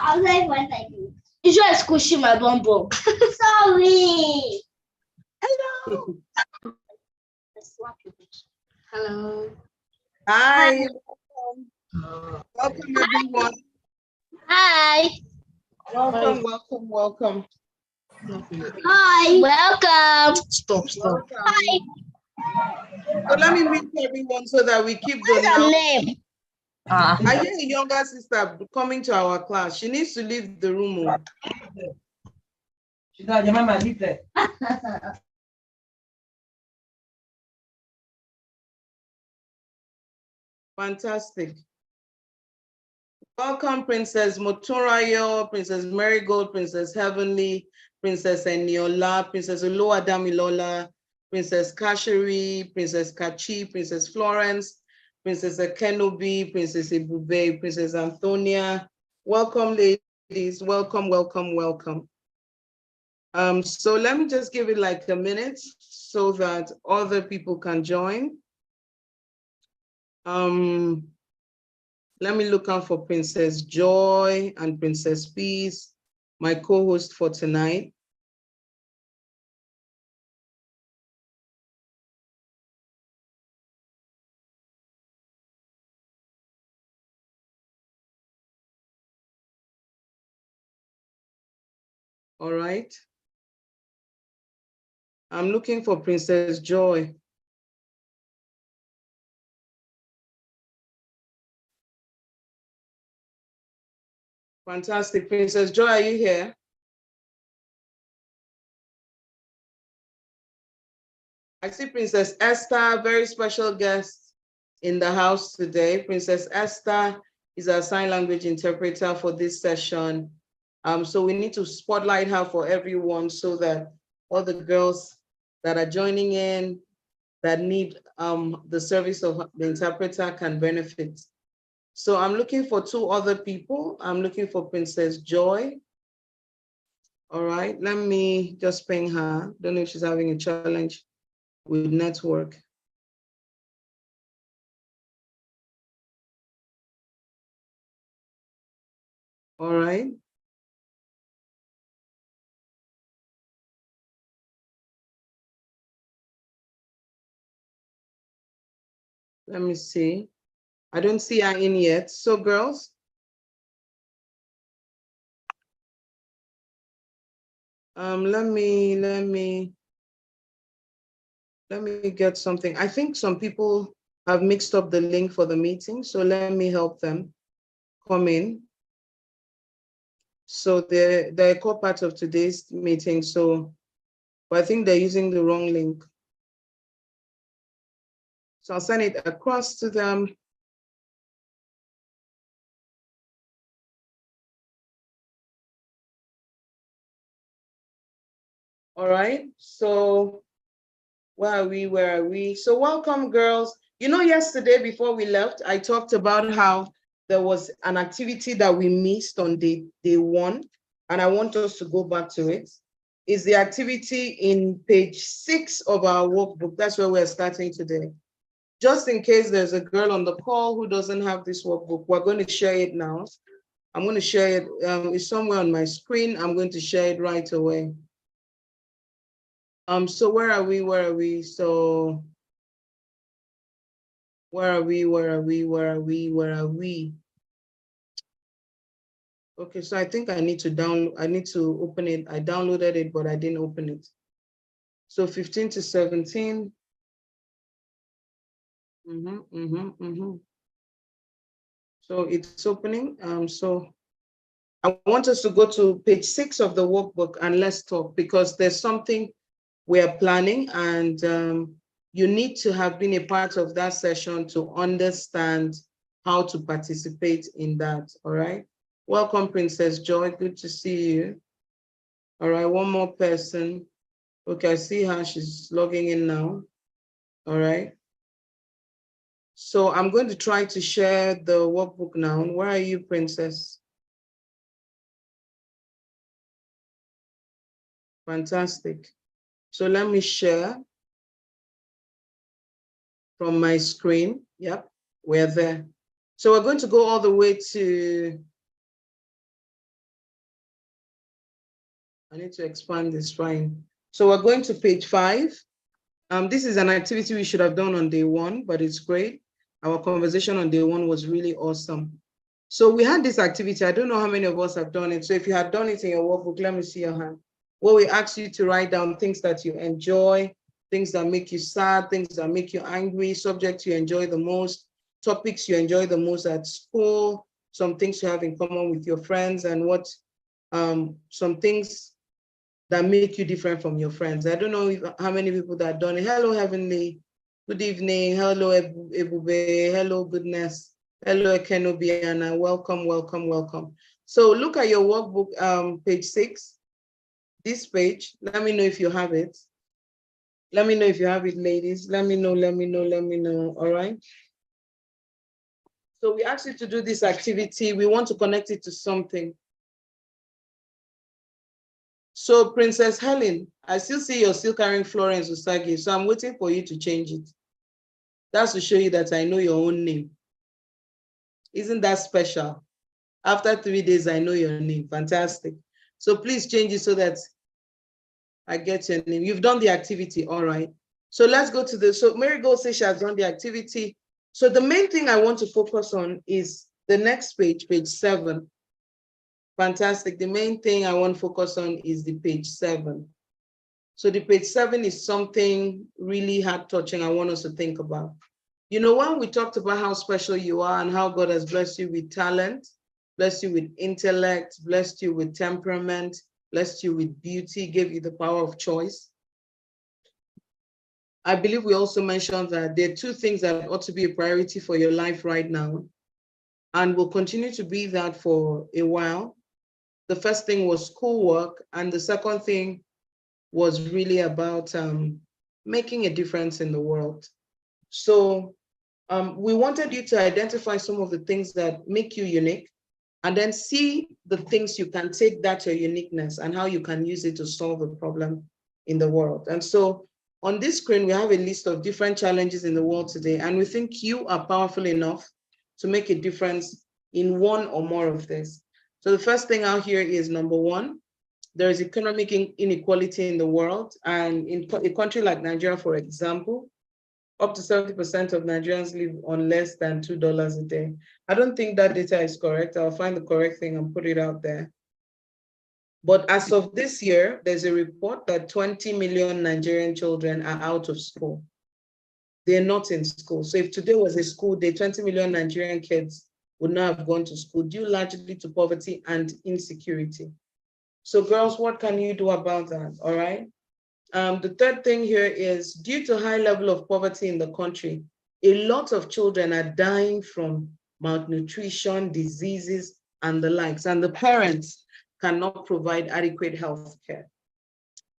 I'm like what I do. You just squishing my bum bum. Sorry. Hello. Hello. Hi. Welcome everyone. Hi. Welcome. Hi. Welcome. Stop. Welcome. Hi. So let me meet everyone so that we keep the What's your name? I hear a younger sister coming to our class. She needs to leave the room. She got your mama leave there. Fantastic. Welcome, Princess Motorayo, Princess Marigold, Princess Heavenly, Princess Eniola, Princess Oluwadamilola, Princess Kashiri, Princess Kachi, Princess Florence, Princess Kenobi, Princess Ibube, Princess Antonia. Welcome, ladies. Welcome. So let me just give it like a minute so that other people can join. Let me look out for Princess Joy and Princess Peace, my co-host for tonight. All right. I'm looking for Princess Joy. Fantastic. Princess Joy, are you here? I see Princess Esther, very special guest in the house today. Princess Esther is our sign language interpreter for this session. So we need to spotlight her for everyone so that all the girls that are joining in that need the service of the interpreter can benefit. So I'm looking for two other people. I'm looking for Princess Joy. All right, let me just ping her. Don't know if she's having a challenge with network. All right. Let me see. I don't see her in yet. So girls, let me get something. I think some people have mixed up the link for the meeting, so let me help them come in. So they're a core part of today's meeting, but I think they're using the wrong link. So I'll send it across to them. All right, so where are we? So welcome, girls. You know, yesterday before we left, I talked about how there was an activity that we missed on day one, and I want us to go back to it. It's the activity in page 6 of our workbook. That's where we're starting today. Just in case there's a girl on the call who doesn't have this workbook, we're going to share it now. I'm going to share it. It's somewhere on my screen. I'm going to share it right away. So where are we? So where are we? Okay, so I think I need to open it. I downloaded it, but I didn't open it. So 15 to 17. So it's opening. So I want us to go to page 6 of the workbook and let's talk, because there's something we're planning, and you need to have been a part of that session to understand how to participate in that. All right. Welcome, Princess Joy. Good to see you. All right, one more person. Okay, I see her. She's logging in now. All right. So I'm going to try to share the workbook now. Where are you, Princess? Fantastic. So let me share from my screen. Yep, we're there. So we're going to go all the way to I need to expand this, fine. So we're going to page 5. This is an activity we should have done on day 1, but it's great. Our conversation on day 1 was really awesome. So we had this activity. I don't know how many of us have done it. So if you had done it in your workbook, let me see your hand. Well, we asked you to write down things that you enjoy, things that make you sad, things that make you angry, subjects you enjoy the most, topics you enjoy the most at school, some things you have in common with your friends, and what some things that make you different from your friends. I don't know how many people that have done it. Hello, Heavenly. Good evening. Hello, Ebube. Hello, Goodness. Hello, Kenobiana. Welcome, welcome, welcome. So look at your workbook, page 6. This page. Let me know if you have it. Let me know if you have it, ladies. Let me know, let me know, let me know. All right. So we asked you to do this activity. We want to connect it to something. So Princess Helen, I still see you're still carrying Florence Usagi, so I'm waiting for you to change it. That's to show you that I know your own name. Isn't that special? After 3 days, I know your name. Fantastic. So please change it so that I get your name. You've done the activity, all right. So let's go to so Marigold says she has done the activity. So the main thing I want to focus on is the next page, page 7. Fantastic. The main thing I want to focus on is the page 7. So the page 7 is something really heart-touching I want us to think about. You know, when we talked about how special you are and how God has blessed you with talent, blessed you with intellect, blessed you with temperament, blessed you with beauty, gave you the power of choice. I believe we also mentioned that there are 2 things that ought to be a priority for your life right now, and will continue to be that for a while. The first thing was schoolwork, and the second thing was really about making a difference in the world. So we wanted you to identify some of the things that make you unique, and then see the things you can take that your uniqueness and how you can use it to solve a problem in the world. And so on this screen, we have a list of different challenges in the world today, and we think you are powerful enough to make a difference in one or more of this. So the first thing out here is number 1, there is economic inequality in the world. And in a country like Nigeria, for example, up to 70% of Nigerians live on less than $2 a day. I don't think that data is correct. I'll find the correct thing and put it out there. But as of this year, there's a report that 20 million Nigerian children are out of school. They're not in school. So if today was a school day, 20 million Nigerian kids would not have gone to school, due largely to poverty and insecurity. So girls, what can you do about that, all right? The third thing here is, due to high level of poverty in the country, a lot of children are dying from malnutrition, diseases, and the likes, and the parents cannot provide adequate health care.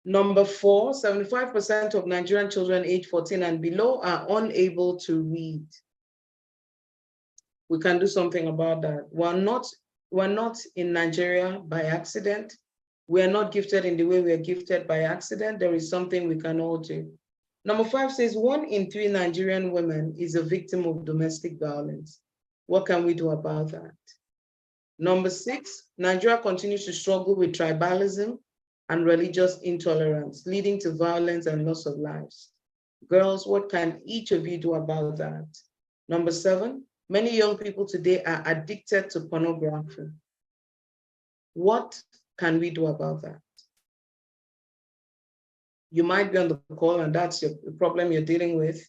Number 4, 75% of Nigerian children aged 14 and below are unable to read. We can do something about that. We're not in Nigeria by accident. We are not gifted in the way we are gifted by accident. There is something we can all do. Number 5 says 1 in 3 Nigerian women is a victim of domestic violence. What can we do about that? Number 6, Nigeria continues to struggle with tribalism and religious intolerance, leading to violence and loss of lives. Girls, what can each of you do about that? Number 7, many young people today are addicted to pornography. What can we do about that? You might be on the call and that's the problem you're dealing with.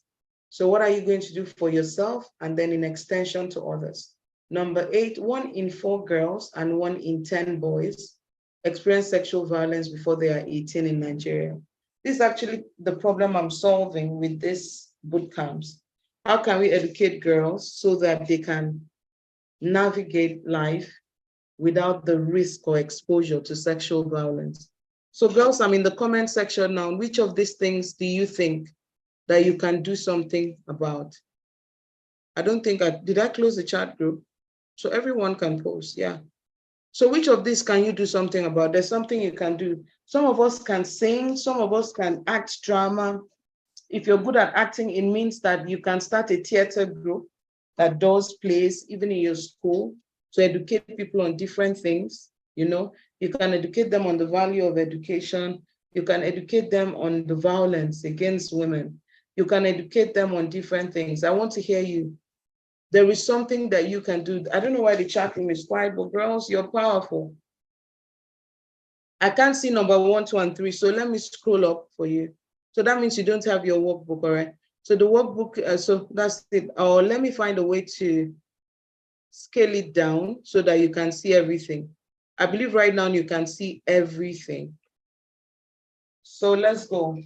So what are you going to do for yourself and then in extension to others? Number 8, 1 in 4 girls and 1 in 10 boys experience sexual violence before they are 18 in Nigeria. This is actually the problem I'm solving with this boot camps. How can we educate girls so that they can navigate life without the risk or exposure to sexual violence? So girls, I'm in the comment section now. Which of these things do you think that you can do something about? I don't think did I close the chat group? So everyone can post, yeah. So which of these can you do something about? There's something you can do. Some of us can sing, some of us can act drama. If you're good at acting, it means that you can start a theater group that does plays, even in your school, to educate people on different things. You know, you can educate them on the value of education. You can educate them on the violence against women. You can educate them on different things. I want to hear you. There is something that you can do. I don't know why the chat room is quiet, but girls, you're powerful. I can't see number 1, 2, and 3. So let me scroll up for you. So that means you don't have your workbook, all right? So the workbook, so that's it. Or let me find a way to scale it down so that you can see everything. I believe right now you can see everything. So let's go.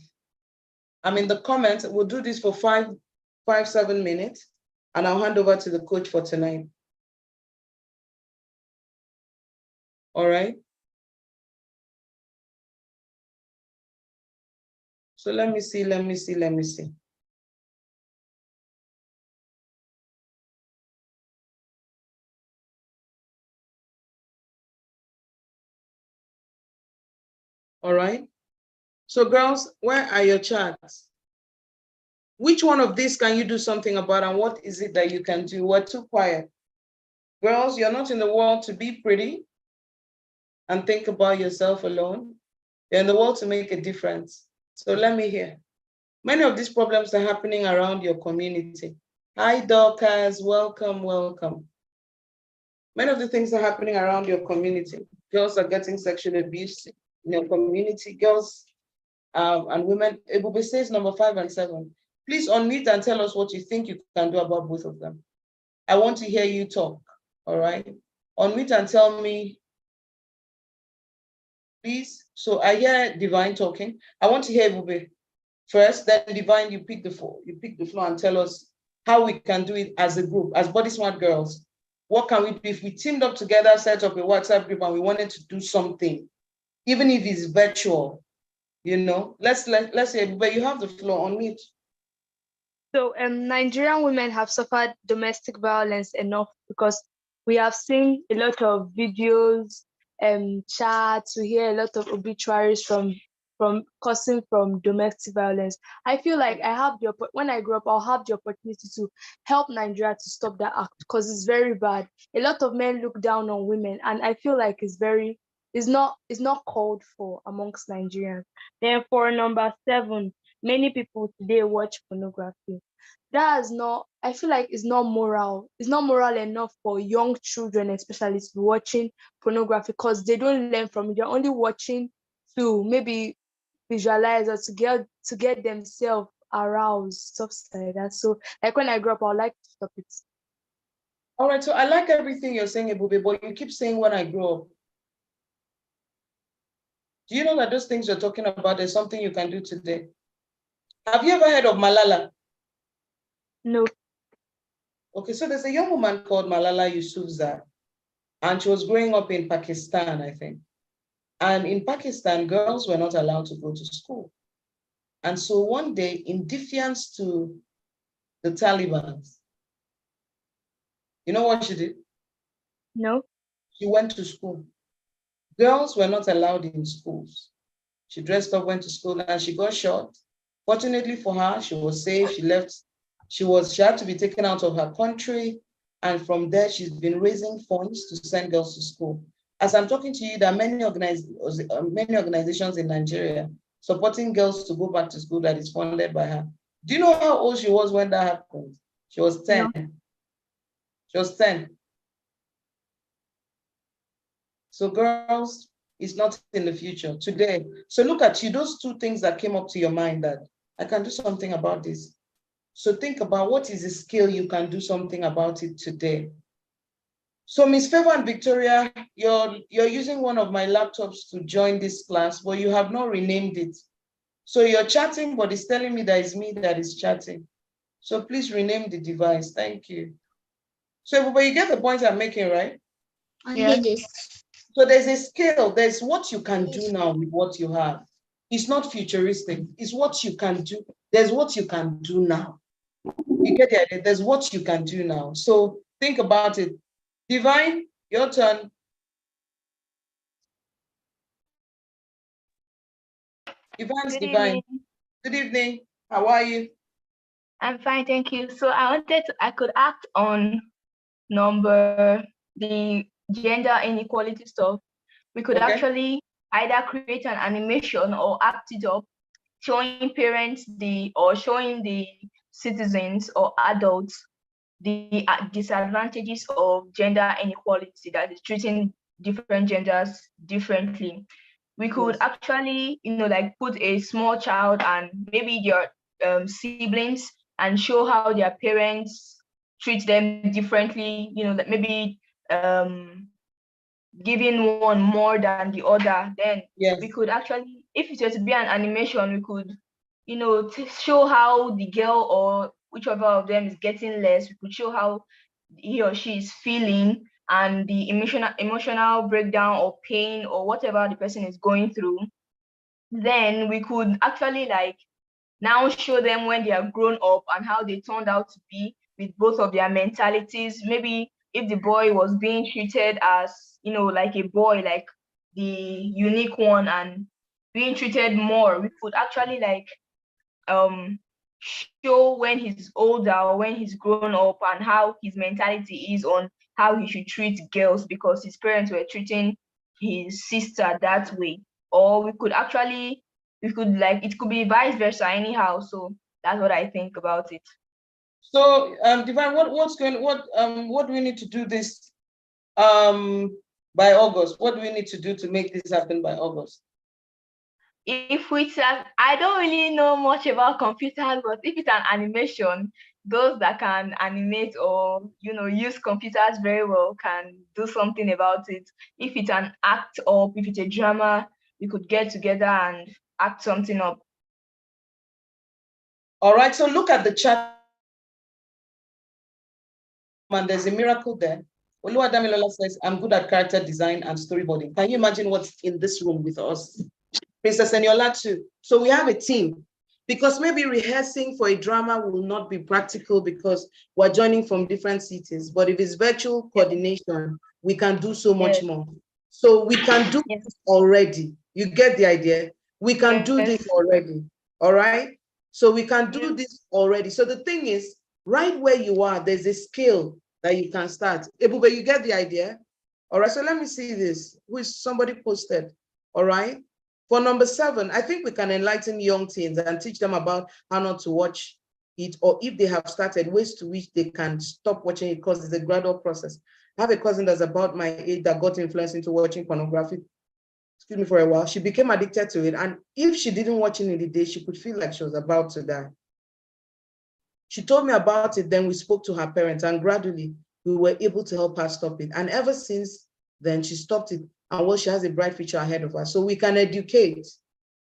I'm in the comments. We'll do this for 7 minutes, and I'll hand over to the coach for tonight. All right. So let me see. All right. So girls, where are your charts? Which one of these can you do something about, and what is it that you can do? We're too quiet. Girls, you're not in the world to be pretty and think about yourself alone. You're in the world to make a difference. So let me hear. Many of these problems are happening around your community. Hi, Dorcas, welcome, welcome. Many of the things are happening around your community. Girls are getting sexual abuse in your community. Girls and women. Ebube says number 5 and 7. Please unmute and tell us what you think you can do about both of them. I want to hear you talk, all right? Unmute and tell me, please. So I hear Divine talking. I want to hear Ebube first, then Divine, you pick the floor and tell us how we can do it as a group, as Body Smart Girls. What can we do if we teamed up together, set up a WhatsApp group, and we wanted to do something, even if it's virtual, you know? Let's say, but you have the floor, on mute. So Nigerian women have suffered domestic violence enough because we have seen a lot of videos, chats, we hear a lot of obituaries from causing from domestic violence. I feel like when I grow up, I'll have the opportunity to help Nigeria to stop that act because it's very bad. A lot of men look down on women, and I feel like it's not called for amongst Nigerians. Then for number 7, many people today watch pornography. I feel like it's not moral. It's not moral enough for young children, especially, to be watching pornography because they don't learn from it. They're only watching to maybe visualize or to get themselves aroused, stuff like that. So like when I grow up, I would like to stop it. All right, so I like everything you're saying, Ebube, but you keep saying when I grow up. Do you know that those things you're talking about, there's something you can do today? Have you ever heard of Malala? No. Okay, so there's a young woman called Malala Yousafzai, and she was growing up in Pakistan, I think. And in Pakistan, girls were not allowed to go to school. And so one day, in defiance to the Taliban, you know what she did? No. She went to school. Girls were not allowed in schools. She dressed up, went to school, and she got shot. Fortunately for her, she was safe. She left. She had to be taken out of her country. And from there, she's been raising funds to send girls to school. As I'm talking to you, there are many organizations in Nigeria supporting girls to go back to school that is funded by her. Do you know how old she was when that happened? She was 10. No. She was 10. So girls, it's not in the future, today. So look at you, those 2 things that came up to your mind, that I can do something about this. So think about what is the skill you can do something about it today. So Miss Favor and Victoria, you're using one of my laptops to join this class, but you have not renamed it. So you're chatting, but it's telling me that it's me that is chatting. So please rename the device. Thank you. So but you get the point I'm making, right? Yeah. So there's a skill, there's what you can do now with what you have. It's not futuristic, it's what you can do. There's what you can do now. You get the idea? There's what you can do now. So think about it. Divine, your turn. Divine's Divine. Good evening. How are you? I'm fine, thank you. So I could act on the gender inequality stuff. we could Okay. actually either create an animation or act it up, showing parents or showing the citizens or adults the disadvantages of gender inequality, that is treating different genders differently. We could Yes. actually, like put a small child and maybe their siblings and show how their parents treat them differently, like maybe um, giving one more than the other. Then Yes. we could actually, if it were to be an animation, we could, show how the girl or whichever of them is getting less. We could show how he or she is feeling and the emotional breakdown or pain or whatever the person is going through. Then we could actually like now show them when they are grown up and how they turned out to be with both of their mentalities. Maybe if the boy was being treated as, like a boy, like the unique one, and being treated more, we could actually like um show when he's older or when he's grown up and how his mentality is on how he should treat girls because his parents were treating his sister that way. Or we could like, it could be vice versa anyhow. So that's what I think about it. So, Divine, what do we need to do this by August? What do we need to do to make this happen by August? If it's I don't really know much about computers, but if it's an animation, those that can animate or use computers very well can do something about it. If it's an act or if it's a drama, we could get together and act something up. All right, so look at the chat, and there's a miracle there. Oluwadamilola says, I'm good at character design and storyboarding. Can you imagine what's in this room with us? Princess Eniola too. So we have a team, because maybe rehearsing for a drama will not be practical because we're joining from different cities. But if it's virtual coordination, we can do so much more. So we can do this already. You get the idea? We can do this already. All right? So we can do this already. So the thing is, right where you are, there's a skill that you can start. Ebube, you get the idea? All right, so let me see this. Who is somebody posted? All right. For number 7, I think we can enlighten young teens and teach them about how not to watch it, or if they have started, ways to which they can stop watching it, because it's a gradual process. I have a cousin that's about my age that got influenced into watching pornography, for a while. She became addicted to it. And if she didn't watch it in the day, she could feel like she was about to die. She told me about it, then we spoke to her parents, and gradually we were able to help her stop it. And ever since then, she stopped it. And well, she has a bright future ahead of her. So we can educate,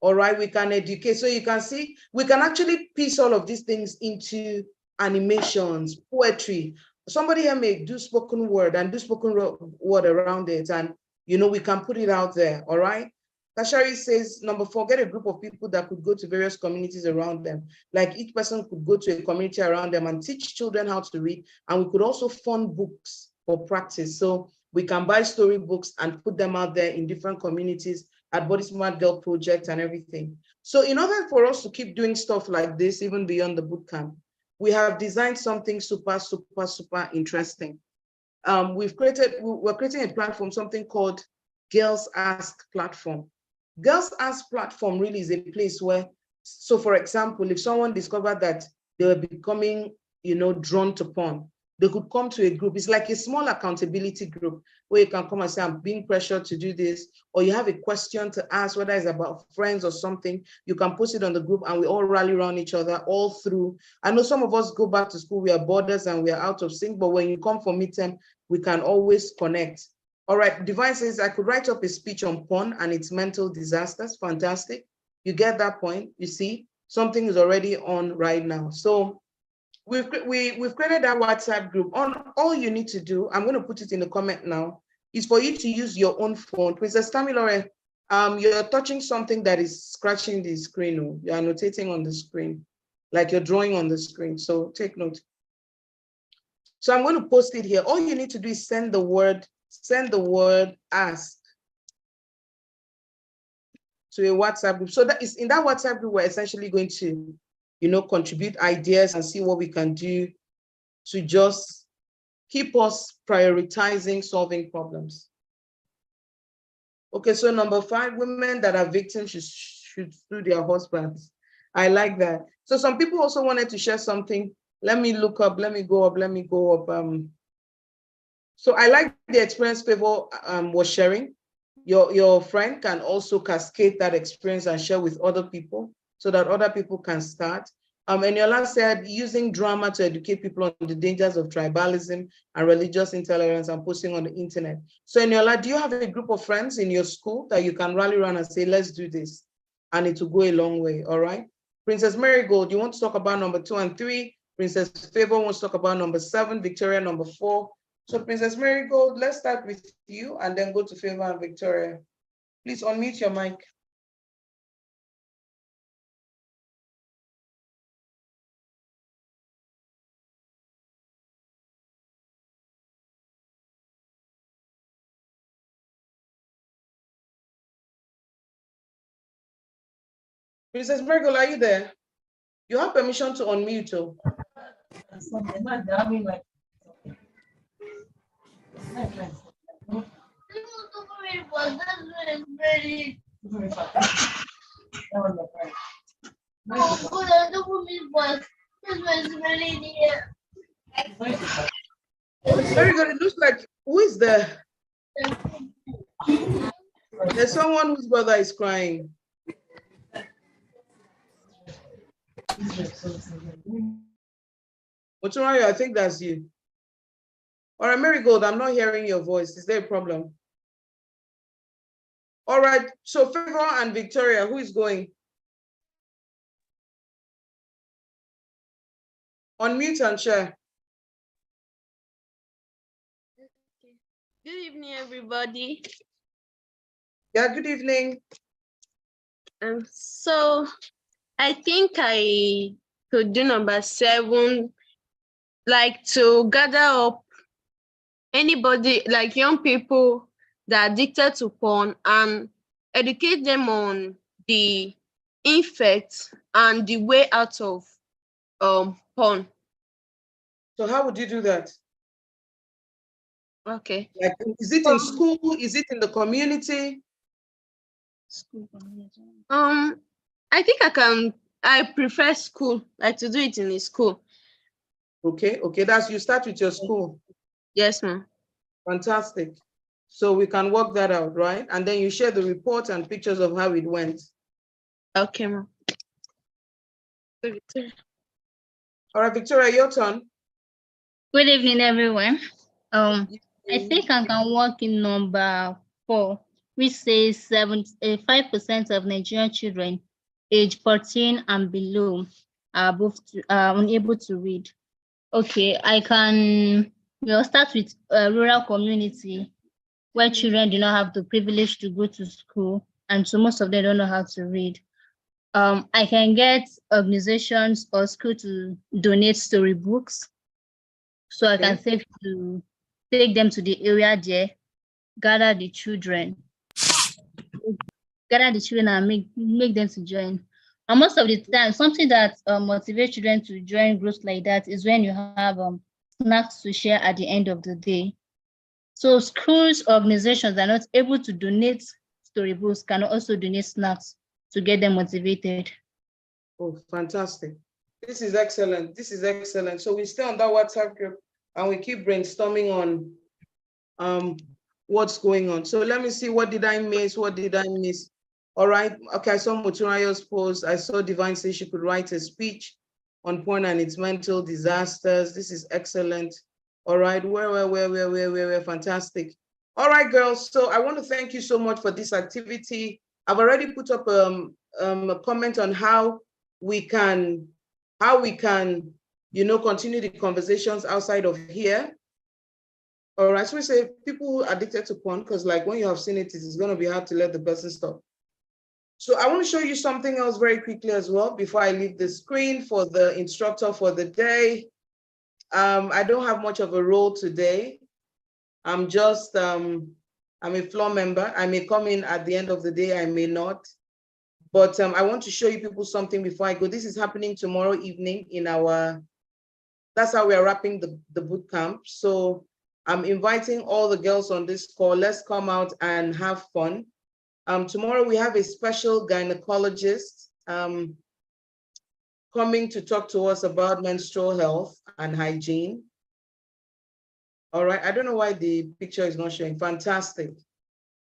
all right? We can educate. So you can see, we can actually piece all of these things into animations, poetry. Somebody here may do spoken word and do spoken word around it. And, we can put it out there, all right? Kashari says, number 4, get a group of people that could go to various communities around them. Like each person could go to a community around them and teach children how to read. And we could also fund books for practice. So we can buy storybooks and put them out there in different communities at Body Smart Girl Project and everything. So in order for us to keep doing stuff like this, even beyond the bootcamp, we have designed something super, super, super interesting. We're creating a platform, something called Girls Ask Platform. Girls Ask Platform really is a place where, so for example, if someone discovered that they were becoming, drawn to porn, they could come to a group. It's like a small accountability group where you can come and say, I'm being pressured to do this, or you have a question to ask, whether it's about friends or something, you can post it on the group and we all rally around each other all through. I know some of us go back to school, we are boarders and we are out of sync, but when you come for midterm, we can always connect. All right, Divine says, I could write up a speech on porn and its mental disasters. Fantastic. You get that point. You see, something is already on right now. So we've created that WhatsApp group. All you need to do, I'm going to put it in the comment now, is for you to use your own phone. Princess Tamilore, you're touching something that is scratching the screen. Oh, you're annotating on the screen, like you're drawing on the screen. So take note. So I'm going to post it here. All you need to do is send the word ask to a WhatsApp group. So that is in that WhatsApp group, we're essentially going to, contribute ideas and see what we can do to just keep us prioritizing solving problems. Okay, so number 5, women that are victims should sue their husbands. I like that. So some people also wanted to share something. Let me look up, let me go up. So I like the experience Favor was sharing. Your friend can also cascade that experience and share with other people so that other people can start. Eniola said using drama to educate people on the dangers of tribalism and religious intolerance and posting on the internet. So Eniola, do you have a group of friends in your school that you can rally around and say, let's do this? And it will go a long way, all right? Princess Marigold, you want to talk about number 2 and 3? Princess Favor wants to talk about number 7, Victoria number 4. So Princess Marigold, let's start with you and then go to Favor and Victoria. Please unmute your mic. Princess Marigold, are you there? You have permission to unmute. Oh. Very good. It looks like, who is there? There's someone whose brother is crying. Otunrayo, I think that's you. All right, Marigold, I'm not hearing your voice. Is there a problem? All right, so Favor and Victoria, who is going? Unmute and share. Good evening, everybody. Yeah, good evening. So I think I could do number 7, like to gather up anybody, like young people that are addicted to porn and educate them on the effects and the way out of porn. So how would you do that? Okay. Like, is it in school? Is it in the community? I think I prefer school, like to do it in the school. Okay, that's, you start with your school. Yes, ma'am. Fantastic. So we can work that out, right? And then you share the report and pictures of how it went. Okay, ma'am. All right, Victoria, your turn. Good evening, everyone. I think I can work in number 4, which says 5% of Nigerian children age 14 and below are unable to read. Okay, I can start with a rural community where children do not have the privilege to go to school, and so most of them don't know how to read. I can get organizations or school to donate storybooks, so I can save to take them to the area there, gather the children and make them to join. And most of the time, something that motivates children to join groups like that is when you have snacks to share at the end of the day. So schools, organizations are not able to donate storybooks, can also donate snacks to get them motivated. Oh, fantastic. This is excellent. This is excellent. So we stay on that WhatsApp group and we keep brainstorming on what's going on. So let me see, what did I miss? All right. Okay, I saw Moturayo's post. I saw Divine say she could write a speech on porn and its mental disasters. This is excellent. All right, where, fantastic. All right, girls. So I want to thank you so much for this activity. I've already put up a comment on how we can, continue the conversations outside of here. All right, so we say people who are addicted to porn, because like when you have seen it, it's going to be hard to let the person stop. So I want to show you something else very quickly as well before I leave the screen for the instructor for the day. I don't have much of a role today. I'm just, I'm a floor member. I may come in at the end of the day, I may not. But I want to show you people something before I go. This is happening tomorrow evening in that's how we are wrapping the boot camp. So I'm inviting all the girls on this call. Let's come out and have fun. Tomorrow we have a special gynecologist coming to talk to us about menstrual health and hygiene. All right, I don't know why the picture is not showing. Fantastic.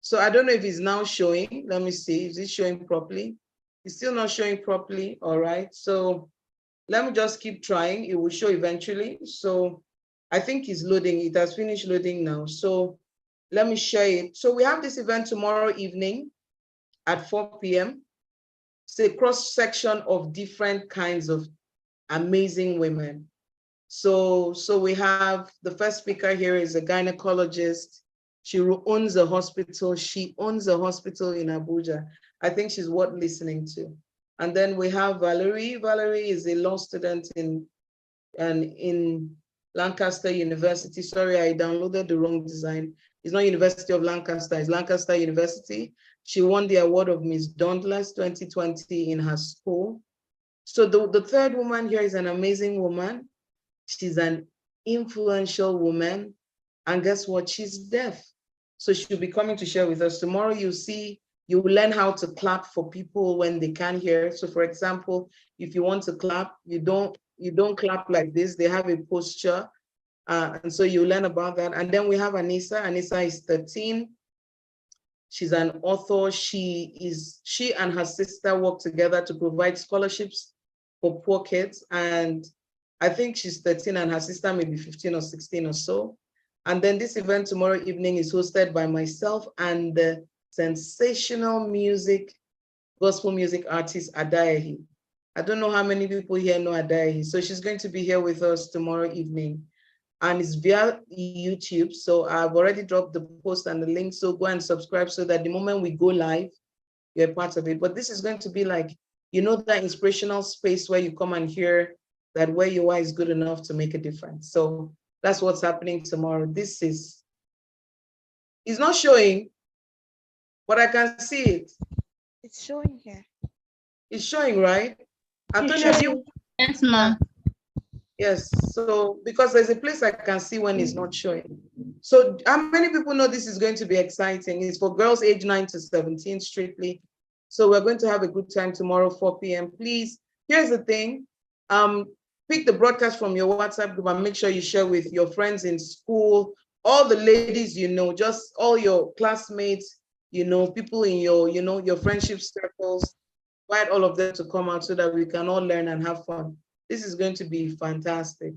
So I don't know if it's now showing. Let me see, is it showing properly? It's still not showing properly. All right, so let me just keep trying. It will show eventually. So I think it's loading. It has finished loading now. So let me share it. So we have this event tomorrow evening at 4 p.m. It's a cross section of different kinds of amazing women. So we have the first speaker here is a gynecologist. She owns a hospital. She owns a hospital in Abuja. I think she's worth listening to. And then we have Valerie. Valerie is a law student in Lancaster University. Sorry, I downloaded the wrong design. It's not University of Lancaster, it's Lancaster University. She won the award of Miss Dauntless 2020 in her school. So the third woman here is an amazing woman. She's an influential woman. And guess what? She's deaf. So she'll be coming to share with us. Tomorrow you will learn how to clap for people when they can't hear. So for example, if you want to clap, you don't clap like this. They have a posture. And so you learn about that. And then we have Anissa. Anissa is 13. She's an author. She and her sister work together to provide scholarships for poor kids. And I think she's 13 and her sister may be 15 or 16 or so. And then this event tomorrow evening is hosted by myself and the sensational gospel music artist, Adayahi. I don't know how many people here know Adayahi. So she's going to be here with us tomorrow evening. And it's via YouTube. So I've already dropped the post and the link. So go and subscribe so that the moment we go live, you're a part of it. But this is going to be like, that inspirational space where you come and hear that where you are is good enough to make a difference. So that's what's happening tomorrow. It's not showing, but I can see it. It's showing here. It's showing, right? Antonio, Yes, ma'am. Yes, so because there's a place I can see when it's not showing. So how many people know this is going to be exciting? It's for girls age 9 to 17 strictly. So we're going to have a good time tomorrow, 4 p.m. Please, here's the thing. Pick the broadcast from your WhatsApp group and make sure you share with your friends in school, all the ladies just all your classmates, people in your friendship circles. Invite all of them to come out so that we can all learn and have fun. This is going to be fantastic.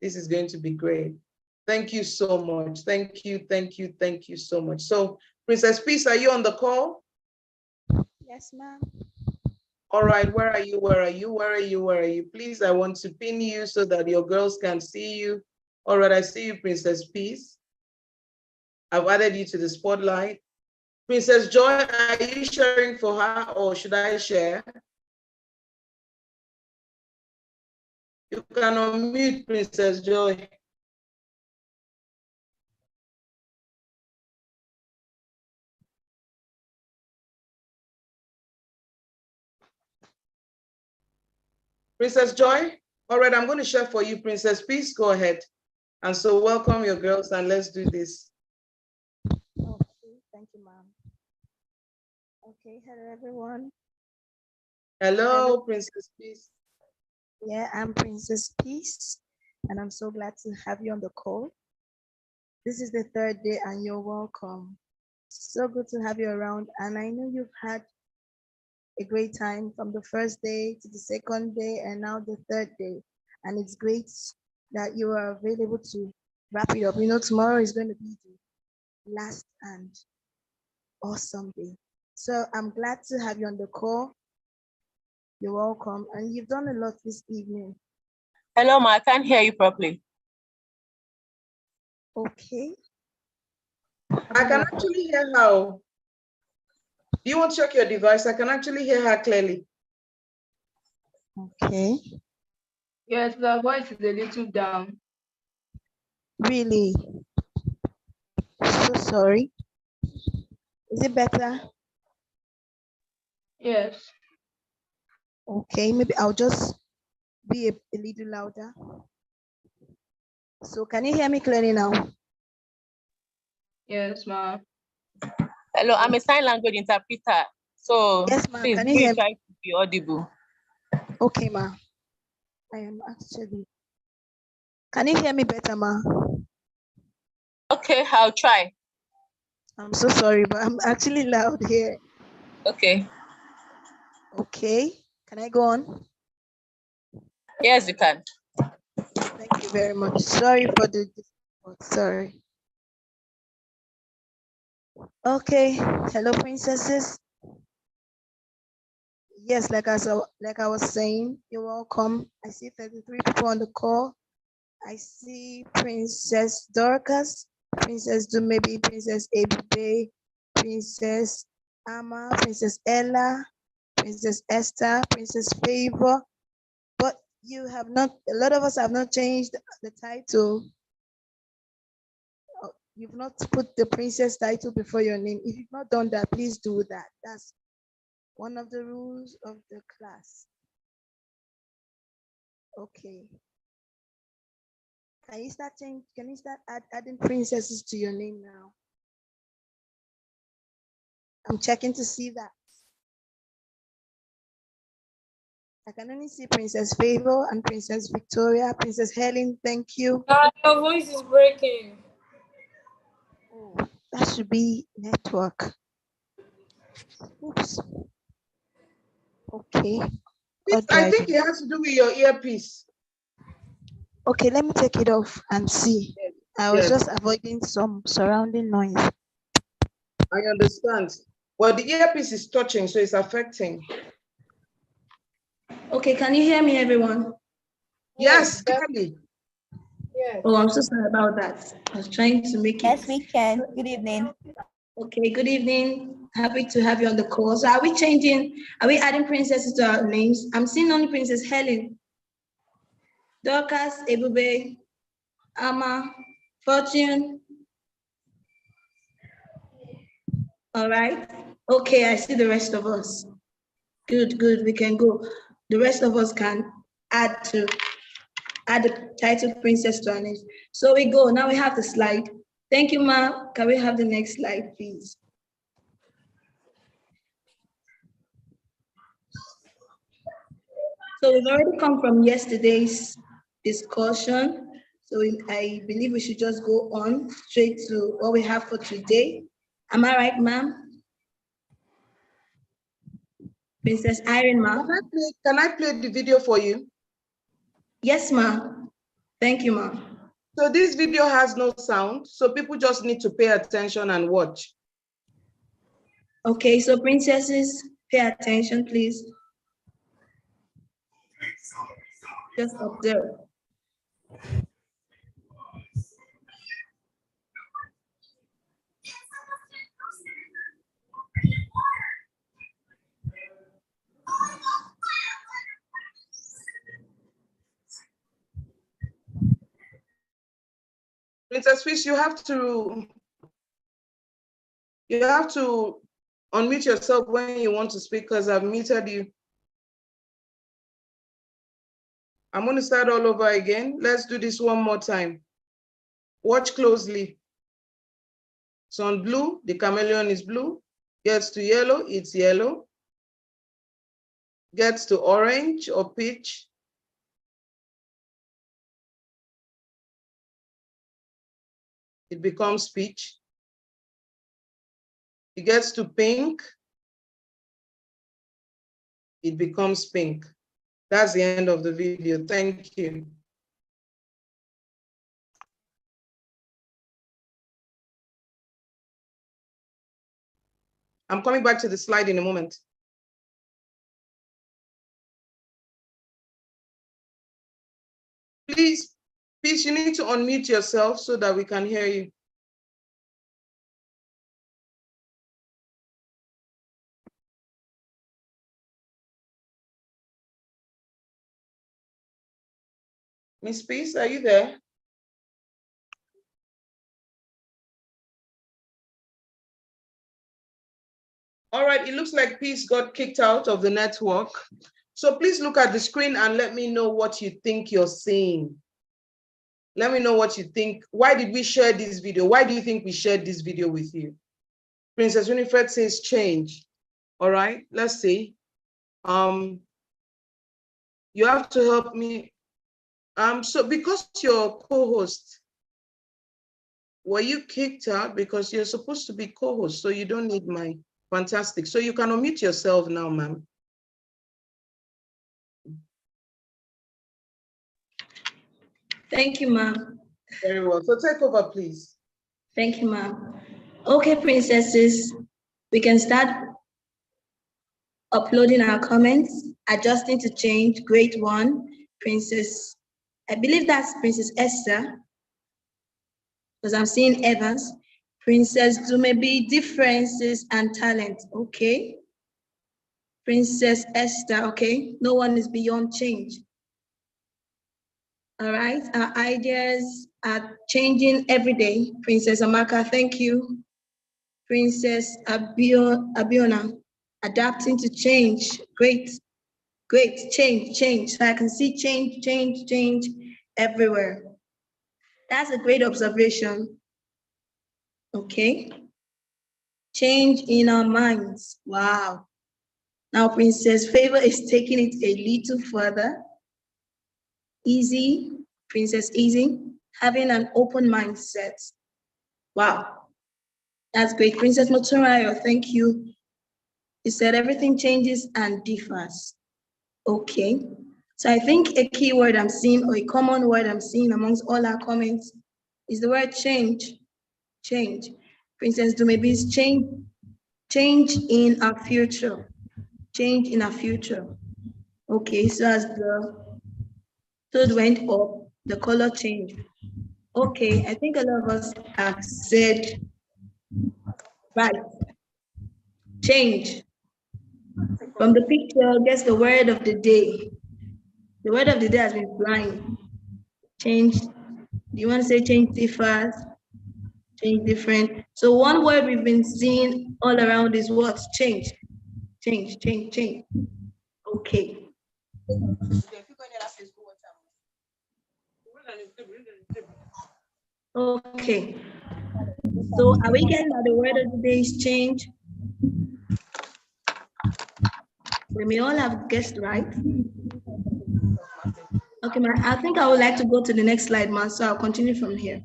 This is going to be great. Thank you so much. Thank you so much. So, Princess Peace, are you on the call? Yes, ma'am. All right, where are you? Please, I want to pin you so that your girls can see you. All right, I see you, Princess Peace. I've added you to the spotlight. Princess Joy, are you sharing for her or should I share? You can unmute, Princess Joy. Princess Joy? All right, I'm going to share for you, Princess. Please go ahead. And so welcome your girls and let's do this. Okay, thank you, ma'am. Okay, hello, everyone. Hello, Princess Peace. Yeah, I'm Princess Peace, and I'm so glad to have you on the call. This is the third day, and you're welcome. So good to have you around, and I know you've had a great time from the first day to the second day, and now the third day. And it's great that you are available to wrap it up. Tomorrow is going to be the last and awesome day. So I'm glad to have you on the call. You're welcome. And you've done a lot this evening. Hello, Ma, I can't hear you properly. Okay. I can actually hear her. Do you want to check your device? I can actually hear her clearly. Okay. Yes, the voice is a little down. Really? So sorry. Is it better? Yes. Okay, maybe I'll just be a little louder. So can you hear me clearly now? Yes, ma'am. Hello, I'm a sign language interpreter. So Yes, ma. please Can do you hear me? try to be audible. Okay, ma. I am actually. Can you hear me better, ma? Okay, I'll try. I'm so sorry, but I'm actually loud here. Okay. Okay. Can I go on? Yes, you can. Thank you very much. Sorry for the sorry. Okay. Hello, princesses. Yes, like I was saying, you're welcome. I see 33 people on the call. I see Princess Dorcas, Princess Dumebi, Princess Ebube, Princess Amma, Princess Ella, Princess Esther, Princess Favor. But you have not, a lot of us have not changed the title. You've not put the princess title before your name. If you've not done that, please do that. That's one of the rules of the class. Okay. Can you start adding princesses to your name now? I'm checking to see that. I can only see Princess Favor and Princess Victoria. Princess Helen, thank you. Your voice is breaking. Oh, that should be network. Oops. Okay. What do I I think do? it has to do with your earpiece. Okay, let me take it off and see. I was just avoiding some surrounding noise. I understand. Well, the earpiece is touching, so it's affecting. Okay, can you hear me, everyone? Yes, clearly. Yes. Oh, I'm so sorry about that. I was trying to make it. Yes, we can. Good evening. Okay, good evening. Happy to have you on the call. So are we adding princesses to our names? I'm seeing only Princess Helen, Dorcas, Ebube, Amma, Fortune. All right. Okay, I see the rest of us. Good, we can go. The rest of us can add the title princess to our names. So we go. Now we have the slide. Thank you, Ma. Can we have the next slide, please? So we've already come from yesterday's discussion. So I believe we should just go on straight to what we have for today. Am I right, ma'am? Princess Irene, ma'am? Can I play the video for you? Yes, ma'am. Thank you, ma'am. So this video has no sound, so people just need to pay attention and watch. Okay, so princesses, pay attention, please. Just observe. Princess Fish, you have to unmute yourself when you want to speak because I've muted you. I'm going to start all over again. Let's do this one more time. Watch closely. So on blue, the chameleon is blue. Gets to yellow, it's yellow. Gets to orange or peach. It becomes peach. It gets to pink. It becomes pink. That's the end of the video. Thank you. I'm coming back to the slide in a moment. Please, you need to unmute yourself so that we can hear you. Miss Peace, are you there? All right, it looks like Peace got kicked out of the network. So please look at the screen and let me know what you think you're seeing. Let me know what you think. Why did we share this video? Why do you think we shared this video with you? Princess Winifred says change. All right, let's see. You have to help me. So because you're co-host, were you kicked out? Because you're supposed to be co-host, so you don't need my fantastic. So you can unmute yourself now, ma'am. Thank you, ma'am. Very well. So take over, please. Thank you, ma'am. Okay, princesses, we can start uploading our comments, adjusting to change, grade 1, Princess, I believe that's Princess Esther, because I'm seeing Evans. Princess Dumebi, differences and talent, okay. Princess Esther, okay, no one is beyond change. All right, our ideas are changing every day. Princess Amaka, thank you. Princess Abiona, adapting to change, great, great, change. So I can see change everywhere. That's a great observation. Okay. Change in our minds, wow. Now Princess Favor is taking it a little further. Easy, Princess Easy, having an open mindset. Wow, that's great. Princess Motorayo, thank you. You said everything changes and differs. Okay, so I think a key word I'm seeing, or a common word I'm seeing amongst all our comments is the word change. Change. Princess Dumebi's change in our future. Change in our future. Okay, so as the tone went up, the color changed. Okay, I think a lot of us have said, right, change. From the picture, guess the word of the day. The word of the day has been flying. Change. Do you want to say change differs? Change different. So one word we've been seeing all around is what? Change. Change. Okay. Okay. So are we getting that the word of the day is change? We may all have guessed right. Okay, I think I would like to go to the next slide, man. So I'll continue from here.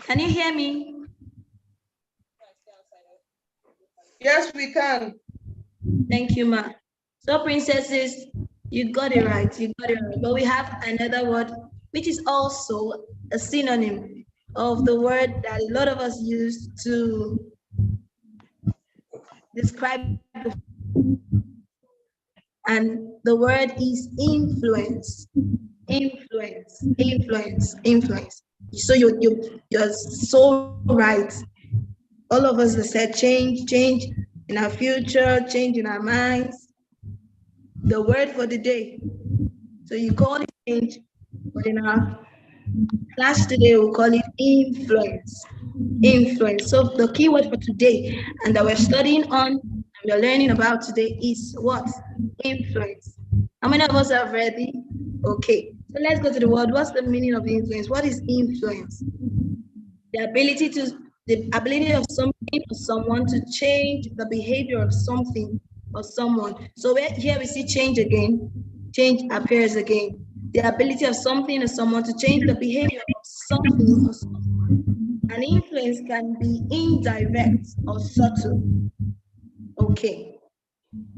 Can you hear me? Yes, we can. Thank you, ma. So princesses, you got it right. But we have another word, which is also a synonym of the word that a lot of us use to describe, and the word is influence. Influence. So you're so right. All of us have said change in our future, change in our minds. The word for the day. So you call it change, but in our class today, we'll call it influence. So the keyword for today and that we're studying on and we're learning about today is what? Influence. How many of us are ready? Okay, so let's go to the word. What's the meaning of influence? What is influence? The ability of something or someone to change the behavior of something or someone. So here we see change again. Change appears again. The ability of something or someone to change the behavior of something or someone. An influence can be indirect or subtle. Okay.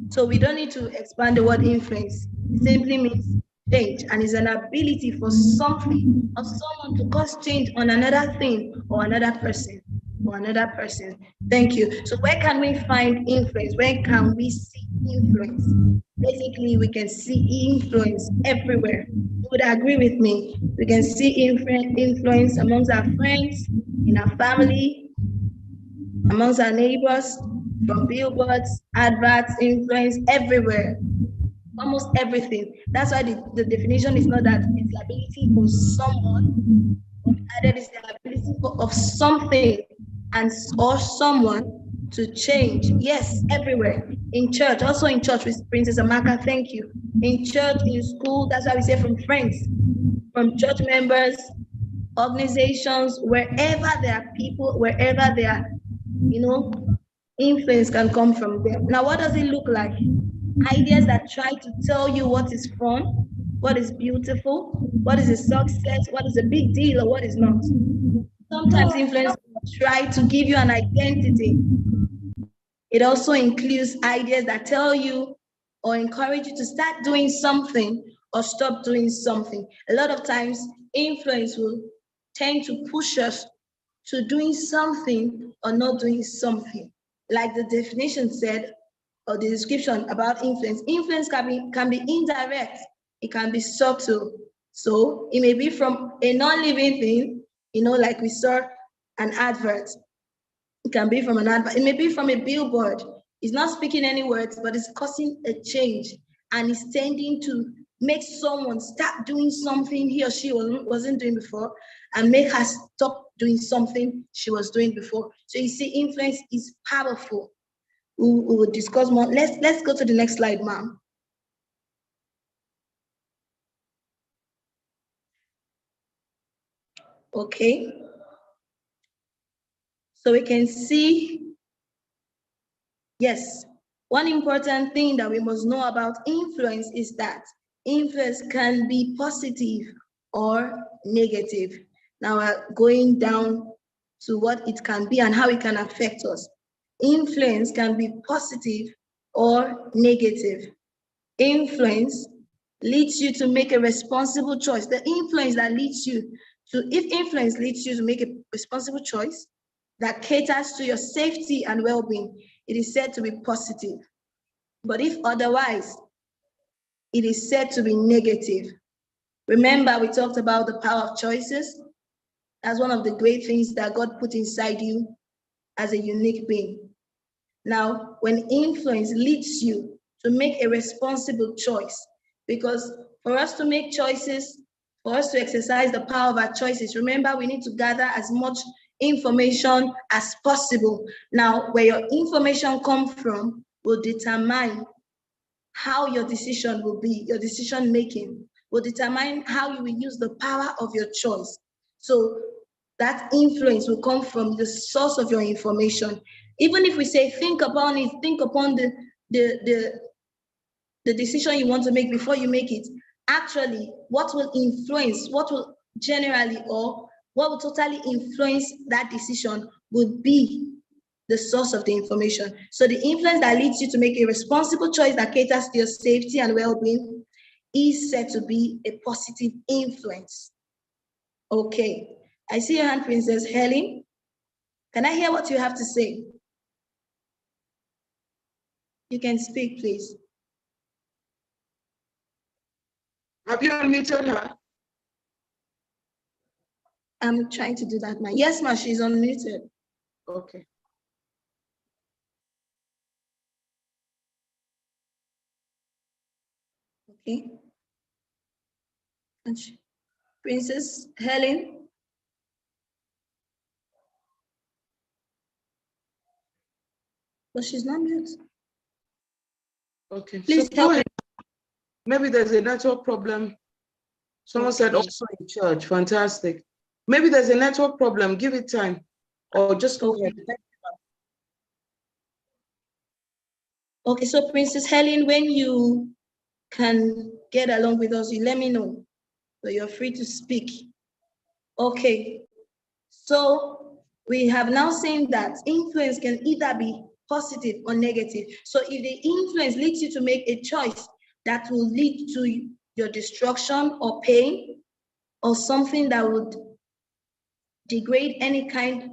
So we don't need to expand the word influence. It simply means change and is an ability for something or someone to cause change on another thing or another person. Thank you. So where can we find influence? Where can we see influence? Basically, we can see influence everywhere. You would agree with me. We can see influence amongst our friends, in our family, amongst our neighbors, from billboards, adverts, influence everywhere. Almost everything. That's why the definition is not that it's the ability for someone, but added is the ability of something and or someone to change. Yes, everywhere. In church, also in church with Princess Amaka, thank you. In church, in school, that's why we say from friends, from church members, organizations, wherever there are people, wherever there are, influence can come from them. Now, what does it look like? Ideas that try to tell you what is fun, what is beautiful, what is a success, what is a big deal, or what is not. Sometimes influence try to give you an identity. It also includes ideas that tell you or encourage you to start doing something or stop doing something. A lot of times, influence will tend to push us to doing something or not doing something. Like the definition said, or the description about influence, influence can be indirect, it can be subtle. So it may be from a non-living thing, like we saw an advert. It can be from an advert. It may be from a billboard. It's not speaking any words, but it's causing a change, and it's tending to make someone start doing something he or she wasn't doing before, and make her stop doing something she was doing before. So you see, influence is powerful. We will discuss more. Let's go to the next slide, ma'am. Okay. So we can see, yes, one important thing that we must know about influence is that influence can be positive or negative. Now we're going down to what it can be and how it can affect us. Influence can be positive or negative. Influence leads you to make a responsible choice. The influence that leads you to, if influence leads you to make a responsible choice that caters to your safety and well-being, it is said to be positive. But if otherwise, it is said to be negative. Remember, we talked about the power of choices. That's one of the great things that God put inside you as a unique being. Now, when influence leads you to make a responsible choice, because for us to make choices, for us to exercise the power of our choices, remember, we need to gather as much information as possible. Now, where your information comes from will determine how your decision will be. Your decision making will determine how you will use the power of your choice. So that influence will come from the source of your information. Even if we say, think upon it, think upon the decision you want to make before you make it. Actually, what will influence, what will generally, or what will totally influence that decision would be the source of the information. So the influence that leads you to make a responsible choice that caters to your safety and well-being is said to be a positive influence. Okay, I see your hand, Princess Helen. Can I hear what you have to say? You can speak, please. Have you unmuted her? I'm trying to do that now. Yes, ma, she's unmuted. Okay. Okay. Princess Helen. But she's not mute. Okay. Please so help me. Maybe there's a network problem. Someone said also in church. Fantastic. Maybe there's a network problem. Give it time. Or just go ahead. Okay, so Princess Helen, when you can get along with us, you let me know. So you're free to speak. Okay, so we have now seen that influence can either be positive or negative. So if the influence leads you to make a choice that will lead to your destruction or pain, or something that would degrade any kind.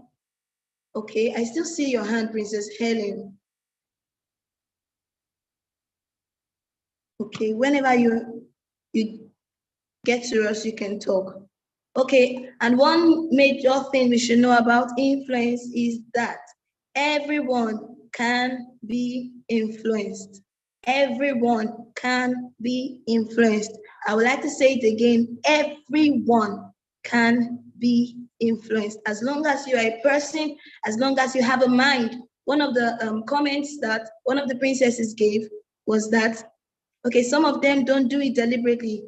Okay, I still see your hand, Princess Helen. Okay, whenever you get to us, you can talk. Okay, and one major thing we should know about influence is that everyone can be influenced. Everyone can be influenced. I would like to say it again, everyone can be influenced. As long as you are a person, as long as you have a mind. One of the comments that one of the princesses gave was that, okay, some of them don't do it deliberately.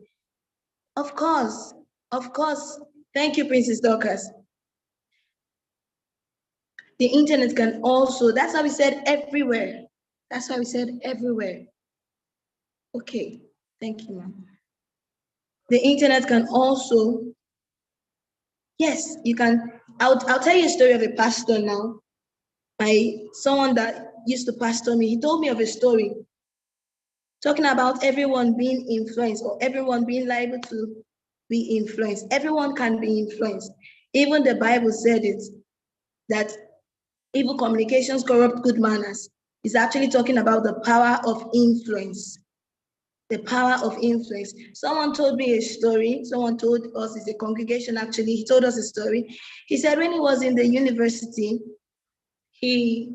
Of course, Thank you, Princess Dorcas. The internet can also, that's why we said everywhere. That's why we said everywhere. Okay, thank you, ma'am. The internet can also, yes, you can. I'll tell you a story of a pastor now. Someone that used to pastor me, he told me of a story talking about everyone being influenced or everyone being liable to be influenced. Everyone can be influenced. Even the Bible said it, that evil communications corrupt good manners. It's actually talking about the power of influence. The power of influence. Someone told me a story. Someone told us, it's a congregation actually. He told us a story. He said when he was in the university, he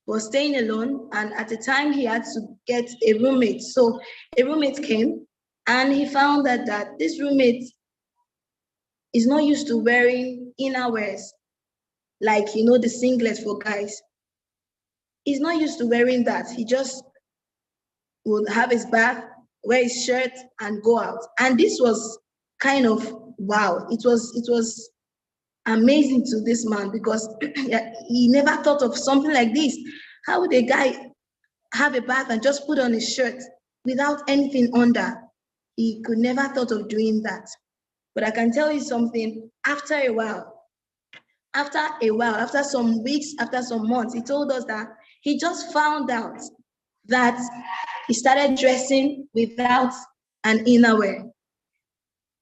was staying alone, and at the time he had to get a roommate. So a roommate came, and he found that this roommate is not used to wearing inner wears, like the singlet for guys. He's not used to wearing that. He just would have his bath, wear his shirt, and go out. And this was kind of wow. It was amazing to this man because he never thought of something like this. How would a guy have a bath and just put on his shirt without anything under? He could never thought of doing that. But I can tell you something, after some weeks, after some months, he told us that he just found out that he started dressing without an innerwear.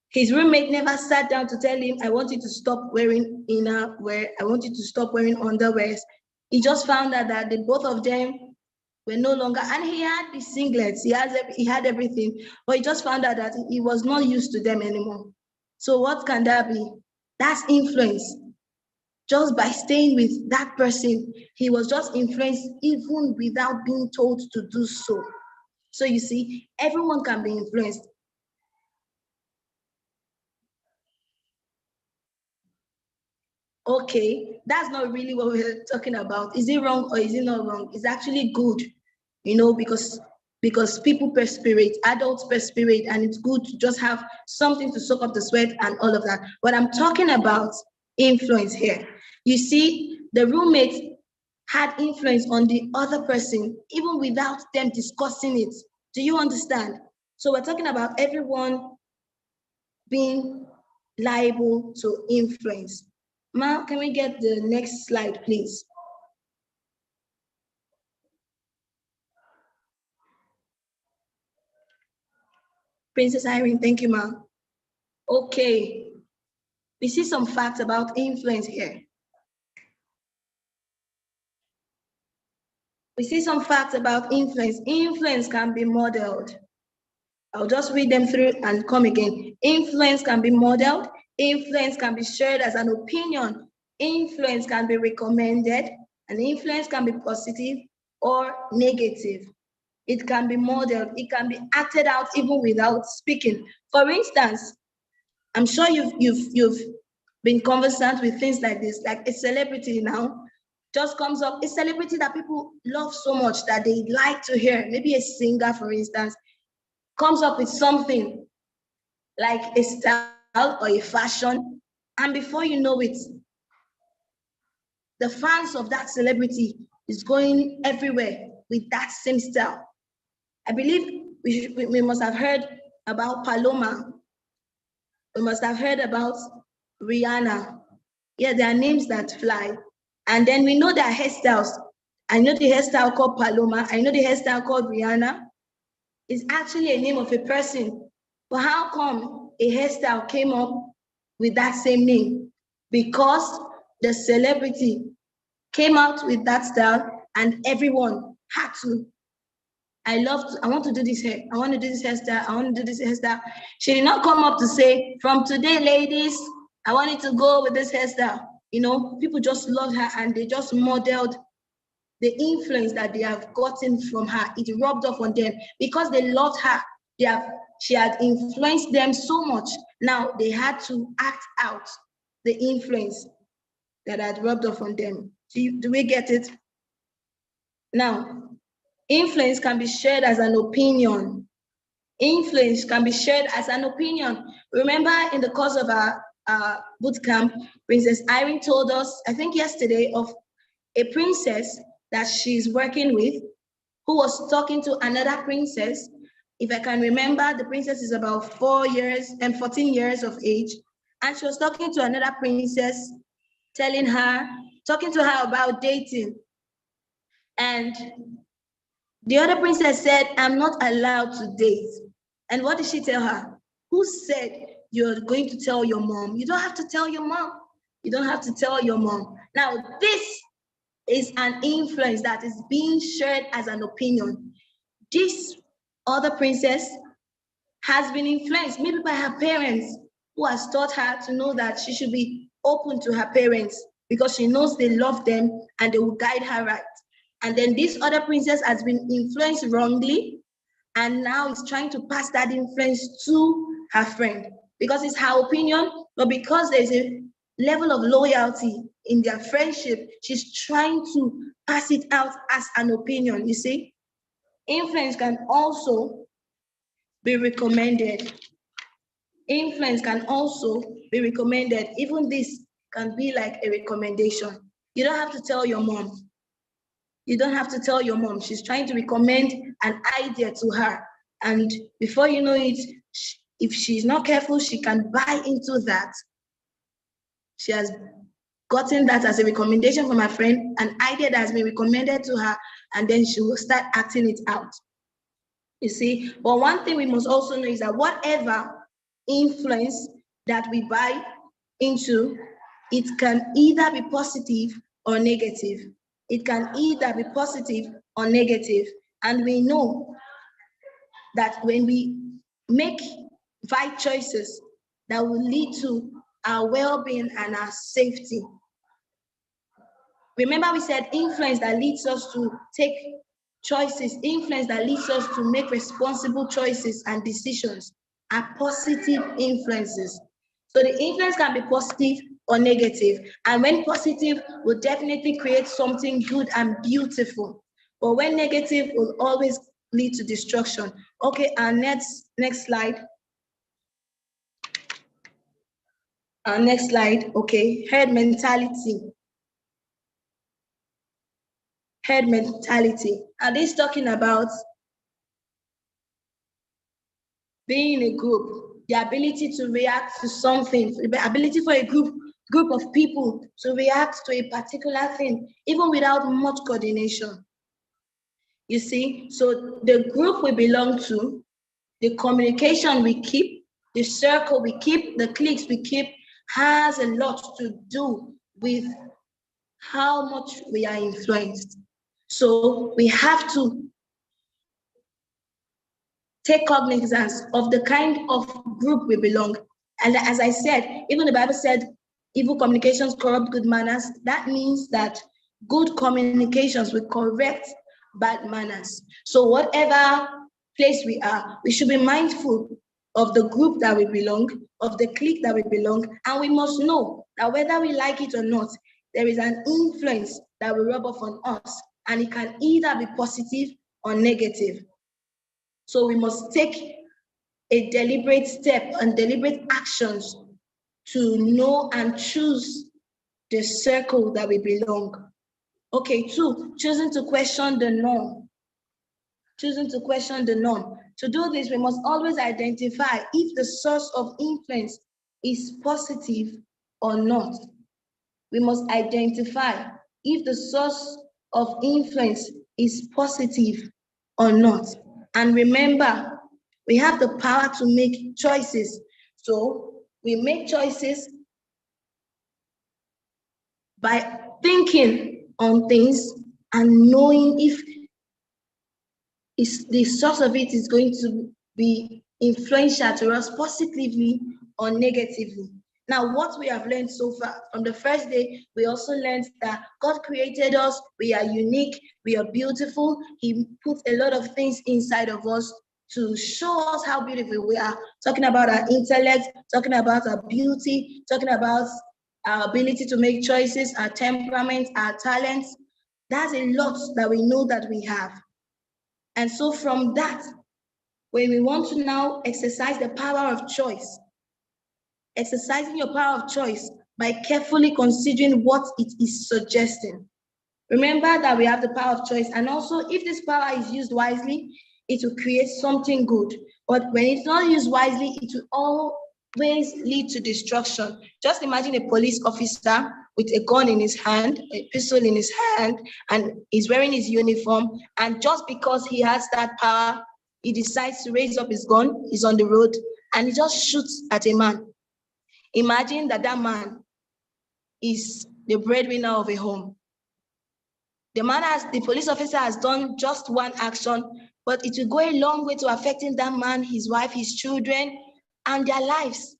His roommate never sat down to tell him, I want you to stop wearing innerwear, I want you to stop wearing underwears. He just found out that the both of them were no longer, and he had the singlets, he had everything, but he just found out that he was not used to them anymore. So what can that be? That's influence. Just by staying with that person, he was just influenced even without being told to do so. So you see, everyone can be influenced. Okay, that's not really what we're talking about. Is it wrong or is it not wrong? It's actually good, because people perspirate, adults perspirate, and it's good to just have something to soak up the sweat and all of that. But I'm talking about influence here. You see, the roommate had influence on the other person, even without them discussing it. Do you understand? So we're talking about everyone being liable to influence. Ma, can we get the next slide, please? Princess Irene, thank you, Ma. Okay, we see some facts about influence here. We see some facts about influence. Influence can be modeled. I'll just read them through and come again. Influence can be modeled. Influence can be shared as an opinion. Influence can be recommended. And influence can be positive or negative. It can be modeled. It can be acted out even without speaking. For instance, I'm sure you've been conversant with things like this, like a celebrity now just comes up, a celebrity that people love so much that they like to hear, maybe a singer, for instance, comes up with something like a style or a fashion, and before you know it, the fans of that celebrity is going everywhere with that same style. I believe we must have heard about Paloma. We must have heard about Rihanna. Yeah, there are names that fly. And then we know their hairstyles. I know the hairstyle called Paloma. I know the hairstyle called Rihanna. It's actually a name of a person. But how come a hairstyle came up with that same name? Because the celebrity came out with that style and everyone had to. I want to do this hair. I want to do this hairstyle. I want to do this hairstyle. She did not come up to say, from today, ladies, I want you to go with this hairstyle. People just loved her and they just modeled the influence that they have gotten from her. It rubbed off on them because they loved her. She had influenced them so much. Now they had to act out the influence that had rubbed off on them. Do we get it? Now, influence can be shared as an opinion. Influence can be shared as an opinion. Remember in the course of our boot camp, Princess Irene told us, I think yesterday, of a princess that she's working with who was talking to another princess. If I can remember, the princess is about 4 years and 14 years of age. And she was talking to another princess, talking to her about dating. And the other princess said, I'm not allowed to date. And what did she tell her? Who said you're going to tell your mom? You don't have to tell your mom. You don't have to tell your mom. Now, this is an influence that is being shared as an opinion. This other princess has been influenced maybe by her parents, who has taught her to know that she should be open to her parents because she knows they love them and they will guide her right. And then this other princess has been influenced wrongly and now is trying to pass that influence to her friend because it's her opinion, but because there's a level of loyalty in their friendship, she's trying to pass it out as an opinion, you see? Influence can also be recommended. Influence can also be recommended. Even this can be like a recommendation. You don't have to tell your mom. You don't have to tell your mom. She's trying to recommend an idea to her. And before you know it, if she's not careful, she can buy into that. She has gotten that as a recommendation from her friend, an idea that has been recommended to her, and then she will start acting it out. You see, but one thing we must also know is that whatever influence that we buy into, it can either be positive or negative. It can either be positive or negative. And we know that when we make right choices that will lead to our well-being and our safety. Remember, we said influence that leads us to take choices, influence that leads us to make responsible choices and decisions are positive influences. So the influence can be positive or negative. And when positive, will definitely create something good and beautiful. But when negative, will always lead to destruction. Okay, our next slide. Our next slide, okay, herd mentality. Herd mentality. And this talking about being in a group, the ability to react to something, the ability for a group of people to react to a particular thing, even without much coordination. You see, so the group we belong to, the communication we keep, the circle we keep, the cliques we keep, has a lot to do with how much we are influenced. So we have to take cognizance of the kind of group we belong. And as I said, even the Bible said, evil communications corrupt good manners. That means that good communications will correct bad manners. So whatever place we are, we should be mindful of the group that we belong, of the clique that we belong, and we must know that whether we like it or not, there is an influence that will rub off on us, and it can either be positive or negative. So we must take a deliberate step and deliberate actions to know and choose the circle that we belong. Okay, 2, choosing to question the norm. Choosing to question the norm. To do this, we must always identify if the source of influence is positive or not. We must identify if the source of influence is positive or not. And remember, we have the power to make choices. So we make choices by thinking on things and knowing if the source of it is going to be influential to us positively or negatively. Now, what we have learned so far from the first day, we also learned that God created us, we are unique, we are beautiful. He put a lot of things inside of us to show us how beautiful we are, talking about our intellect, talking about our beauty, talking about our ability to make choices, our temperament, our talents. That's a lot that we know that we have. And so from that, when we want to now exercise the power of choice, exercising your power of choice by carefully considering what it is suggesting. Remember that we have the power of choice, and also if this power is used wisely, it will create something good. But when it's not used wisely, it will always lead to destruction. Just imagine a police officer with a gun in his hand, a pistol in his hand, and he's wearing his uniform. And just because he has that power, he decides to raise up his gun, he's on the road, and he just shoots at a man. Imagine that that man is the breadwinner of a home. The police officer has done just one action, but it will go a long way to affecting that man, his wife, his children, and their lives,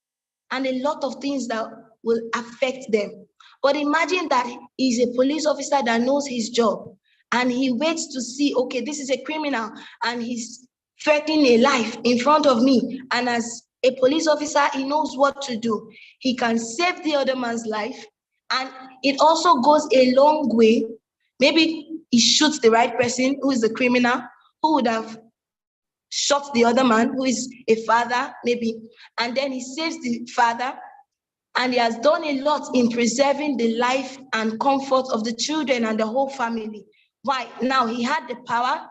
and a lot of things that will affect them. But imagine that he's a police officer that knows his job, and he waits to see, okay, this is a criminal, and he's threatening a life in front of me. And as a police officer, he knows what to do. He can save the other man's life, and it also goes a long way. Maybe he shoots the right person who is the criminal, who would have shot the other man who is a father, maybe, and then he saves the father, and he has done a lot in preserving the life and comfort of the children and the whole family. Why? Now he had the power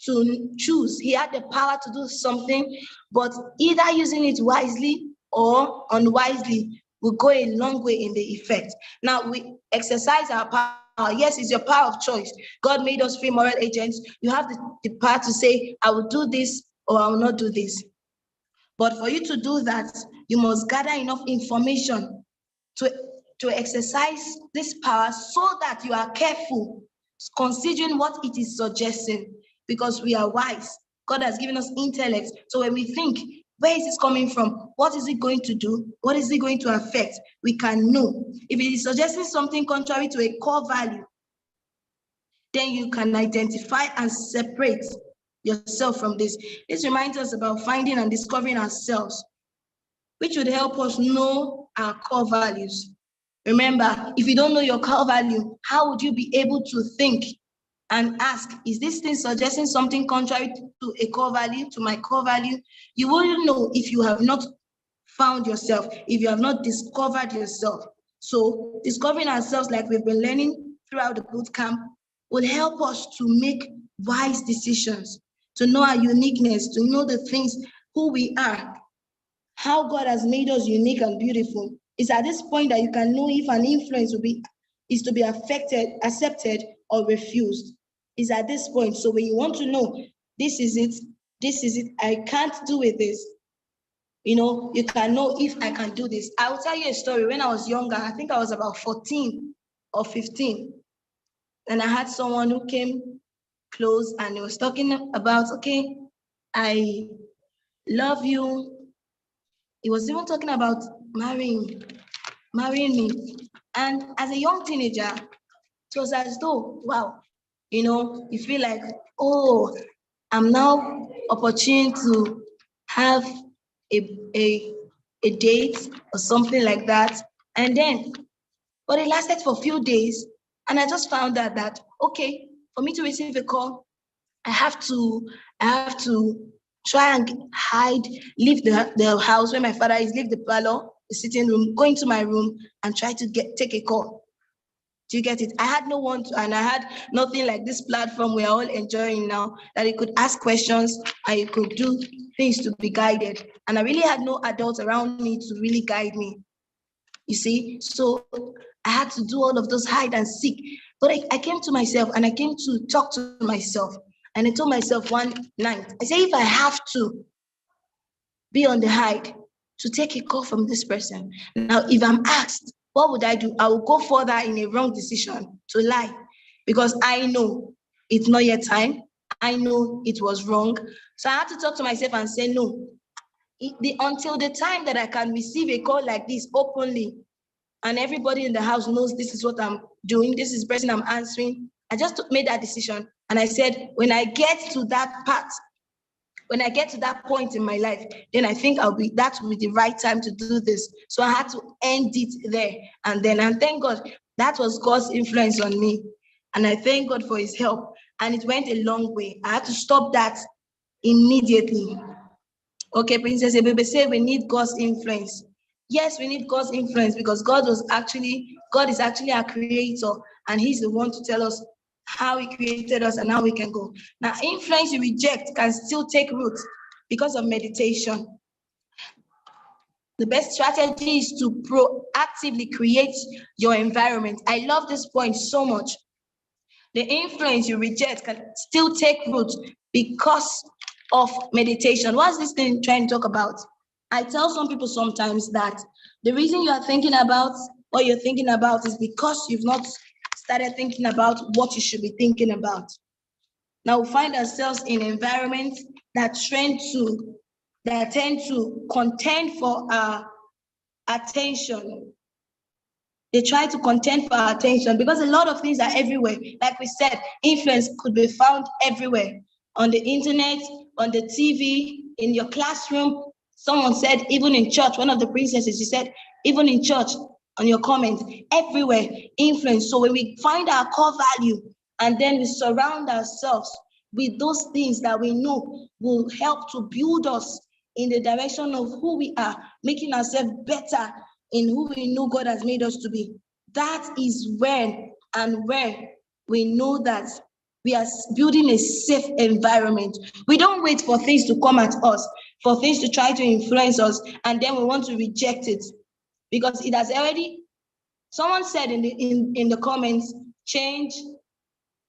to choose, he had the power to do something, but either using it wisely or unwisely will go a long way in the effect. Now we exercise our power. Yes, it's your power of choice. God made us free moral agents. You have the power to say, I will do this or I will not do this. But for you to do that, you must gather enough information to exercise this power so that you are careful, considering what it is suggesting, because we are wise. God has given us intellect. So when we think, where is this coming from? What is it going to do? What is it going to affect? We can know. If it is suggesting something contrary to a core value, then you can identify and separate yourself from this. This reminds us about finding and discovering ourselves, which would help us know our core values. Remember, if you don't know your core value, how would you be able to think and ask, is this thing suggesting something contrary to a core value, to my core value? You wouldn't know if you have not found yourself, if you have not discovered yourself. So discovering ourselves, like we've been learning throughout the boot camp, will help us to make wise decisions, to know our uniqueness, to know the things, who we are, how God has made us unique and beautiful. It's at this point that you can know if an influence is to be affected, accepted, or refused. It's at this point. So when you want to know, this is it, I can't do with this. You can know if I can do this. I'll tell you a story. When I was younger, I think I was about 14 or 15, and I had someone who came close and he was talking about, okay, I love you. He was even talking about marrying me. And as a young teenager, it was as though, wow, you feel like, oh, I'm now opportune to have a date or something like that. But it lasted for a few days. And I just found out that, okay, for me to receive a call, I have to try and hide, leave the house where my father is, leave the parlor, the sitting room, go into my room and try to take a call. Do you get it? I had no one and I had nothing like this platform we're all enjoying now, that you could ask questions and you could do things to be guided. And I really had no adults around me to really guide me. You see? So I had to do all of those hide and seek. But I came to myself and I came to talk to myself. And I told myself one night, I say, if I have to be on the hide to take a call from this person, now if I'm asked, what would I do? I will go further in a wrong decision, to lie, because I know it's not yet time. I know it was wrong. So I had to talk to myself and say, no, until the time that I can receive a call like this openly, and everybody in the house knows this is what I'm doing, this is the person I'm answering, I just made that decision. And I said, when I get to that part, when I get to that point in my life, then I think that will be the right time to do this. So I had to end it there. And thank God, that was God's influence on me. And I thank God for his help. And it went a long way. I had to stop that immediately. Okay, Princess Ebebe say we need God's influence. Yes, we need God's influence because God is actually our creator, and he's the one to tell us how he created us and how we can go. Now, influence you reject can still take root because of meditation. The best strategy is to proactively create your environment. I love this point so much. The influence you reject can still take root because of meditation. What's this thing trying to talk about? I tell some people sometimes that the reason you are thinking about what you're thinking about is because you've not started thinking about what you should be thinking about. Now we find ourselves in environments that tend to contend for our attention. They try to contend for our attention because a lot of things are everywhere. Like we said, influence could be found everywhere. On the internet, on the TV, in your classroom. Someone said, even in church, one of the princesses, she said, even in church, on your comments, everywhere, influence. So when we find our core value and then we surround ourselves with those things that we know will help to build us in the direction of who we are, making ourselves better in who we know God has made us to be. That is when and where we know that we are building a safe environment. We don't wait for things to come at us, for things to try to influence us, and then we want to reject it because it has already, someone said in the comments, change,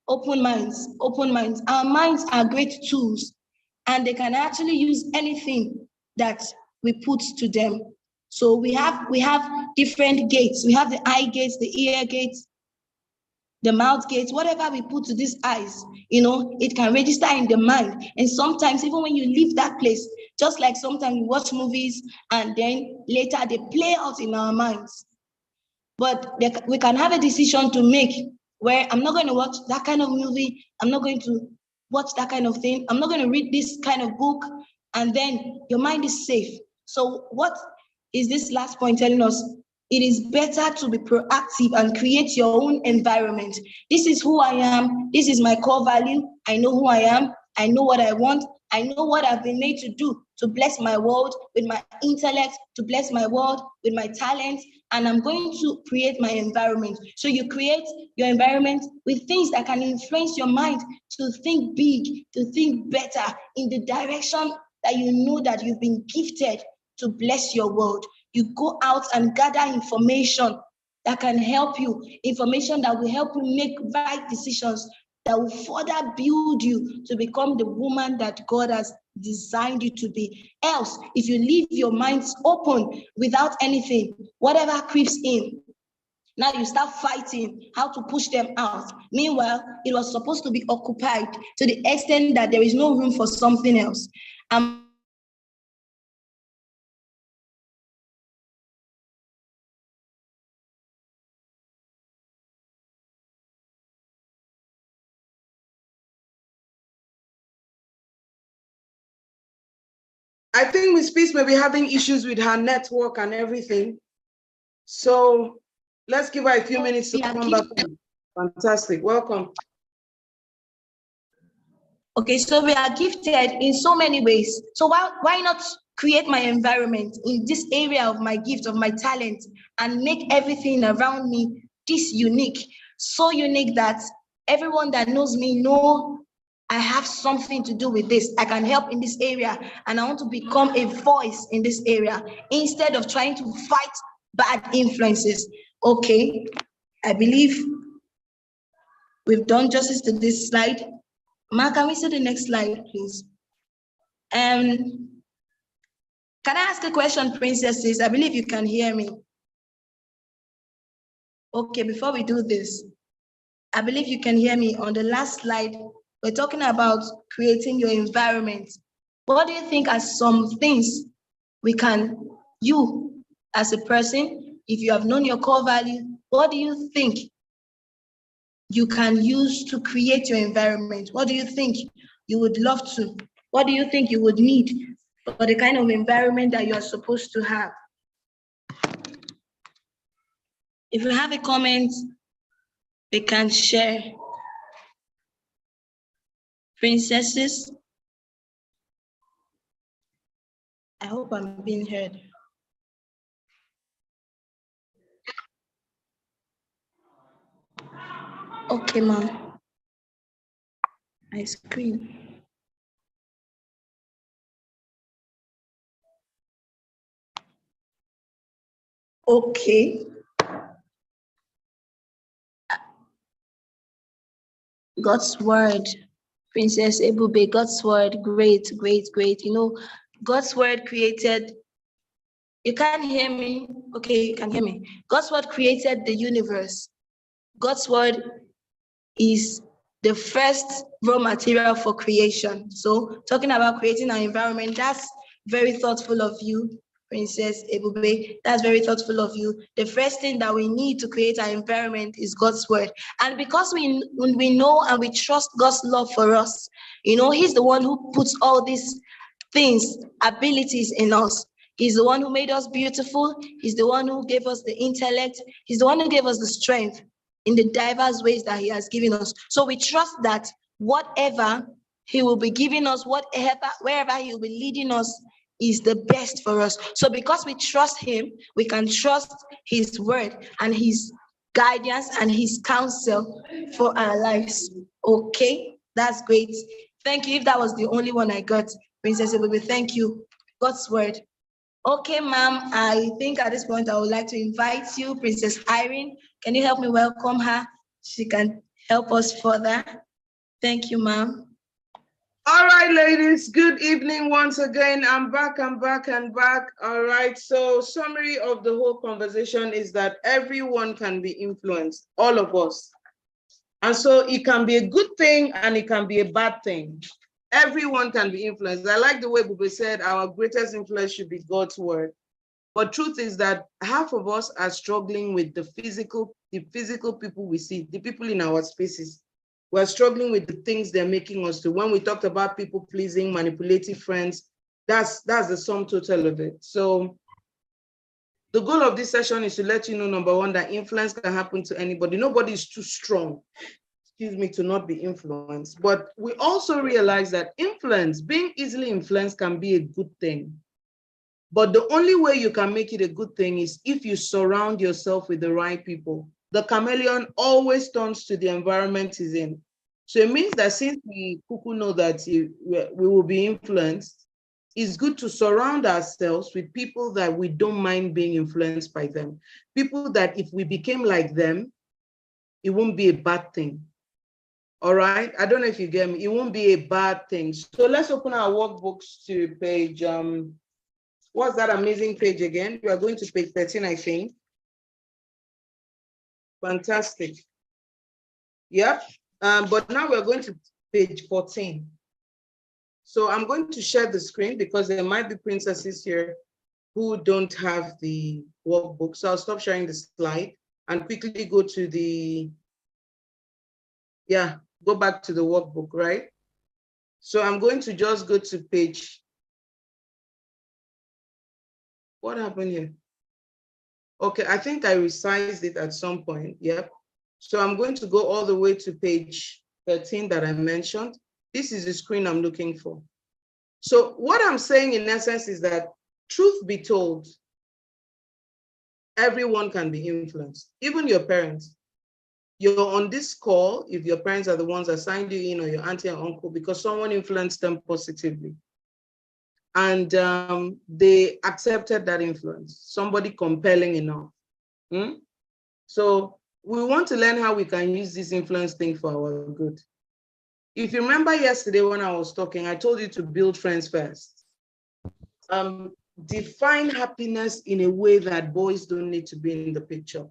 open minds, open minds. Our minds are great tools and they can actually use anything that we put to them. So we have different gates. We have the eye gates, the ear gates, the mouth gates, whatever we put to these eyes, it can register in the mind. And sometimes even when you leave that place, just like sometimes we watch movies and then later they play out in our minds. But we can have a decision to make where I'm not going to watch that kind of movie. I'm not going to watch that kind of thing. I'm not going to read this kind of book. And then your mind is safe. So what is this last point telling us? It is better to be proactive and create your own environment. This is who I am. This is my core value. I know who I am. I know what I want. I know what I've been made to do to bless my world with my intellect, to bless my world with my talent, and I'm going to create my environment. So you create your environment with things that can influence your mind to think big, to think better in the direction that you know that you've been gifted to bless your world. You go out and gather information that can help you, information that will help you make right decisions, that will further build you to become the woman that God has designed you to be. Else, if you leave your minds open without anything, whatever creeps in, now you start fighting how to push them out. Meanwhile, it was supposed to be occupied to the extent that there is no room for something else. I think Miss Peace may be having issues with her network and everything. So let's give her a few minutes to come back. Fantastic. Welcome. Okay, so we are gifted in so many ways. So why not create my environment in this area of my gift, of my talent, and make everything around me this unique, so unique that everyone that knows me know I have something to do with this. I can help in this area, and I want to become a voice in this area instead of trying to fight bad influences. Okay, I believe we've done justice to this slide. Ma, can we see the next slide, please? Can I ask a question, princesses? I believe you can hear me. Okay, before we do this, I believe you can hear me. On the last slide, we're talking about creating your environment. What do you think are some things you as a person, if you have known your core value, what do you think you can use to create your environment? What do you think you would love to? What do you think you would need for the kind of environment that you're supposed to have? If you have a comment, we can share. Princesses, I hope I'm being heard. Okay, ma'am. My screen. Okay. God's word, Princess Ebube, God's word, great, great, great. You know, God's word created, you can't hear me? Okay, you can hear me. God's word created the universe. God's word is the first raw material for creation. So talking about creating an environment, that's very thoughtful of you, Princess Ebube. That's very thoughtful of you. The first thing that we need to create an environment is God's word. And because when we know and we trust God's love for us, you know, He's the one who puts all these things, abilities in us. He's the one who made us beautiful. He's the one who gave us the intellect. He's the one who gave us the strength in the diverse ways that He has given us. So we trust that whatever He will be giving us, wherever He will be leading us, is the best for us. So because we trust Him, we can trust His word and His guidance and His counsel for our lives. Okay, that's great. Thank you. If that was the only one I got, Princess Ebube, thank you. God's word. Okay, ma'am, I think at this point I would like to invite you, Princess Irene. Can you help me welcome her? She can help us further. Thank you, ma'am. All right, ladies, good evening once again. I'm back. All right, so summary of the whole conversation is that everyone can be influenced, all of us. And so it can be a good thing and it can be a bad thing. Everyone can be influenced. I like the way Bube said our greatest influence should be God's word. But truth is that half of us are struggling with the physical people we see, the people in our spaces. We're struggling with the things they're making us do. When we talked about people pleasing, manipulative friends, that's the sum total of it. So the goal of this session is to let you know, number one, that influence can happen to anybody. Nobody is too strong, to not be influenced. But we also realize that influence, being easily influenced, can be a good thing. But the only way you can make it a good thing is if you surround yourself with the right people. The chameleon always turns to the environment he's in. So it means that since we know that we will be influenced, it's good to surround ourselves with people that we don't mind being influenced by them. People that if we became like them, it won't be a bad thing. All right, I don't know if you get me. It won't be a bad thing. So let's open our workbooks to page, what's that amazing page again? We are going to page 13, I think. Fantastic. Yep, but now we're going to page 14. So I'm going to share the screen because there might be princesses here who don't have the workbook. So I'll stop sharing the slide and quickly go to the, go back to the workbook, right? So I'm going to just go to page, what happened here? Okay, I think I resized it at some point, yep. So I'm going to go all the way to page 13 that I mentioned. This is the screen I'm looking for. So what I'm saying in essence is that, truth be told, everyone can be influenced, even your parents. You're on this call if your parents are the ones that signed you in, or your auntie or uncle, because someone influenced them positively. And they accepted that influence, somebody compelling enough. So we want to learn how we can use this influence thing for our good. If you remember yesterday when I was talking, I told you to build friends first. Define happiness in a way that boys don't need to be in the picture.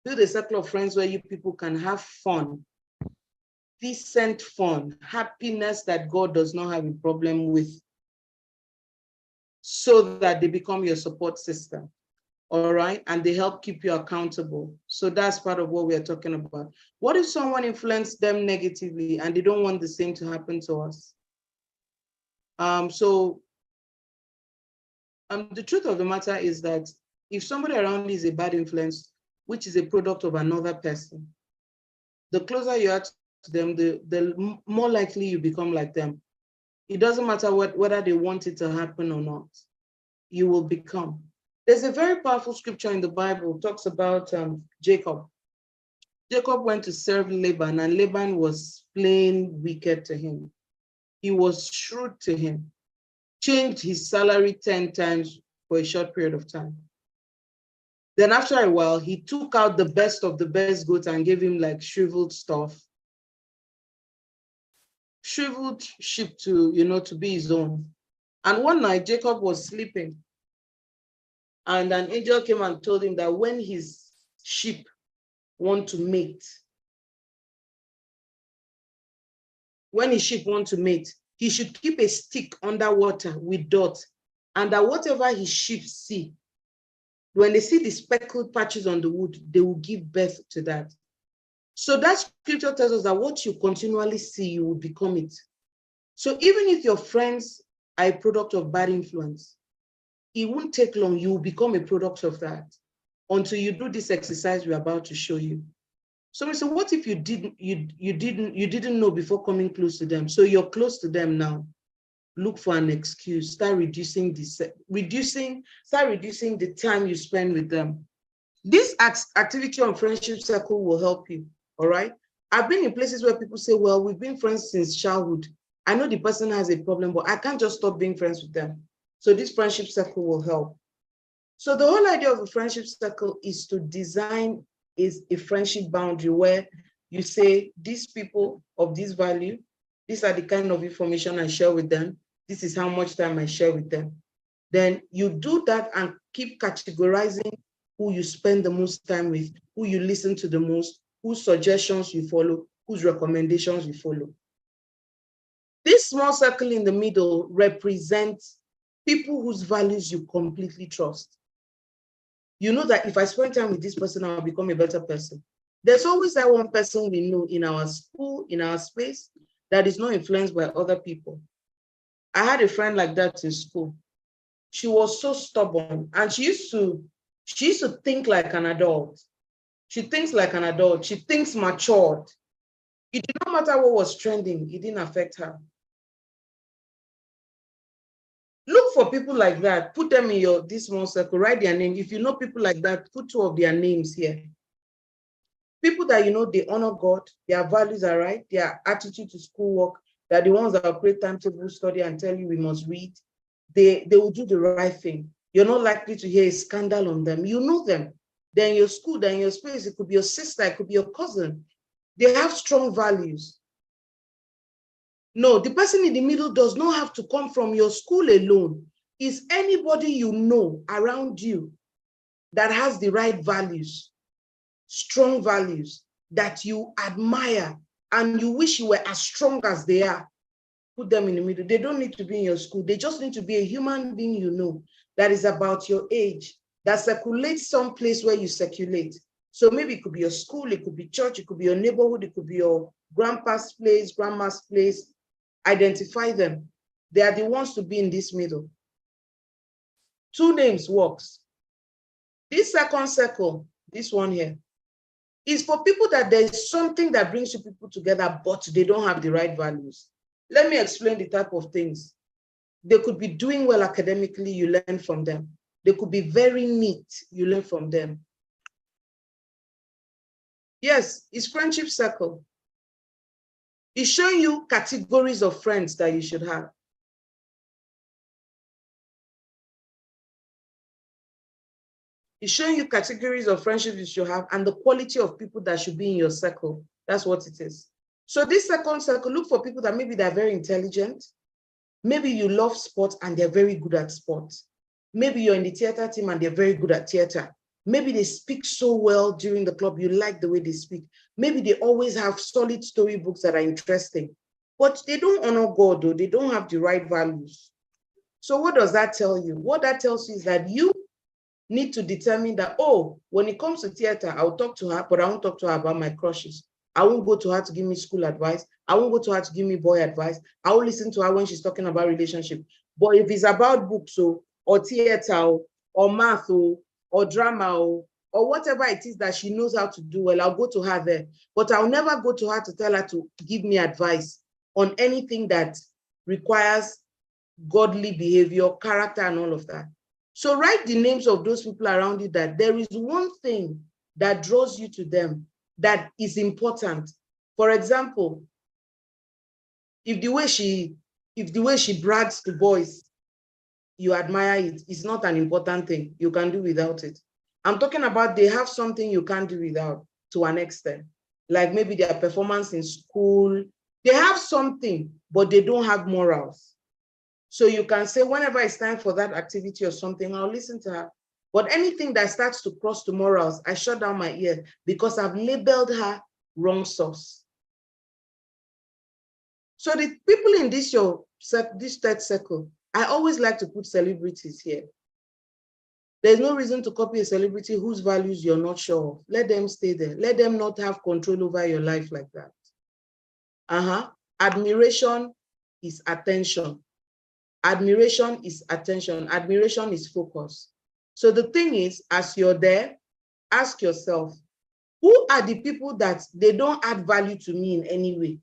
Build a circle of friends where you people can have fun, decent fun, happiness that God does not have a problem with, so that they become your support system. All right, and they help keep you accountable. So that's part of what we are talking about. What if someone influenced them negatively and they don't want the same to happen to us? The truth of the matter is that if somebody around you is a bad influence, which is a product of another person, the closer you are to them, the more likely you become like them. It doesn't matter whether they want it to happen or not, you will become. There's a very powerful scripture in the Bible, talks about Jacob. Jacob went to serve Laban, and Laban was plain wicked to him. He was shrewd to him, changed his salary 10 times for a short period of time. Then after a while, he took out the best of the best goats and gave him like shriveled stuff, shriveled sheep to be his own. And one night, Jacob was sleeping, and an angel came and told him that when his sheep want to mate, he should keep a stick underwater with dot, and that whatever his sheep see, when they see the speckled patches on the wood, they will give birth to that. So that scripture tells us that what you continually see, you will become it. So even if your friends are a product of bad influence, it won't take long, you will become a product of that until you do this exercise we're about to show you. So we say, what if you didn't know before coming close to them? So you're close to them now. Look for an excuse. Start reducing the time you spend with them. This activity on friendship circle will help you. All right. I've been in places where people say, well, we've been friends since childhood. I know the person has a problem, but I can't just stop being friends with them. So this friendship circle will help. So the whole idea of a friendship circle is to design a friendship boundary where you say, these people of this value, these are the kind of information I share with them. This is how much time I share with them. Then you do that and keep categorizing who you spend the most time with, who you listen to the most, whose suggestions you follow, whose recommendations you follow. This small circle in the middle represents people whose values you completely trust. You know that if I spend time with this person, I'll become a better person. There's always that one person we know in our school, in our space, that is not influenced by other people. I had a friend like that in school. She was so stubborn, and she used to think like an adult. She thinks like an adult. She thinks matured. It did not matter what was trending. It didn't affect her. Look for people like that. Put them in this small circle. Write their name. If you know people like that, put 2 of their names here. People that you know, they honor God. Their values are right. Their attitude to schoolwork. They're the ones that will create timetable study and tell you we must read. They will do the right thing. You're not likely to hear a scandal on them. You know them. They're in your school, they're in your space. It could be your sister, it could be your cousin. They have strong values. No, the person in the middle does not have to come from your school alone. It's anybody you know around you that has the right values, strong values that you admire and you wish you were as strong as they are. Put them in the middle. They don't need to be in your school. They just need to be a human being you know that is about your age, that circulates someplace where you circulate. So maybe it could be your school, it could be church, it could be your neighborhood, it could be your grandpa's place, grandma's place. Identify them. They are the ones to be in this middle. 2 names works. This second circle, this one here, is for people that there's something that brings you people together, but they don't have the right values. Let me explain the type of things. They could be doing well academically, you learn from them. They could be very neat, you learn from them. Yes, it's friendship circle. It's showing you categories of friends that you should have. It's showing you categories of friendships you should have and the quality of people that should be in your circle. That's what it is. So this second circle, look for people that maybe they're very intelligent. Maybe you love sports and they're very good at sports. Maybe you're in the theater team and they're very good at theater. Maybe they speak so well during the club, you like the way they speak. Maybe they always have solid storybooks that are interesting, but they don't honor God, though. They don't have the right values. So what does that tell you? What that tells you is that you need to determine that, oh, when it comes to theater, I'll talk to her, but I won't talk to her about my crushes. I won't go to her to give me school advice. I won't go to her to give me boy advice. I will listen to her when she's talking about relationship. But if it's about books or theater or math or drama or whatever it is that she knows how to do well, I'll go to her there. But I'll never go to her to tell her to give me advice on anything that requires godly behavior, character, and all of that. So write the names of those people around you that there is one thing that draws you to them that is important. For example, if the way she brags to boys, you admire it, it's not an important thing. You can do without it. I'm talking about they have something you can't do without to an extent. Like maybe their performance in school. They have something, but they don't have morals. So you can say, whenever it's time for that activity or something, I'll listen to her. But anything that starts to cross the morals, I shut down my ear because I've labeled her wrong source. So the people in this third circle, I always like to put celebrities here. There's no reason to copy a celebrity whose values you're not sure of. Let them stay there. Let them not have control over your life like that. Admiration is attention. Admiration is attention. Admiration is focus. So the thing is, as you're there, ask yourself, who are the people that they don't add value to me in any way,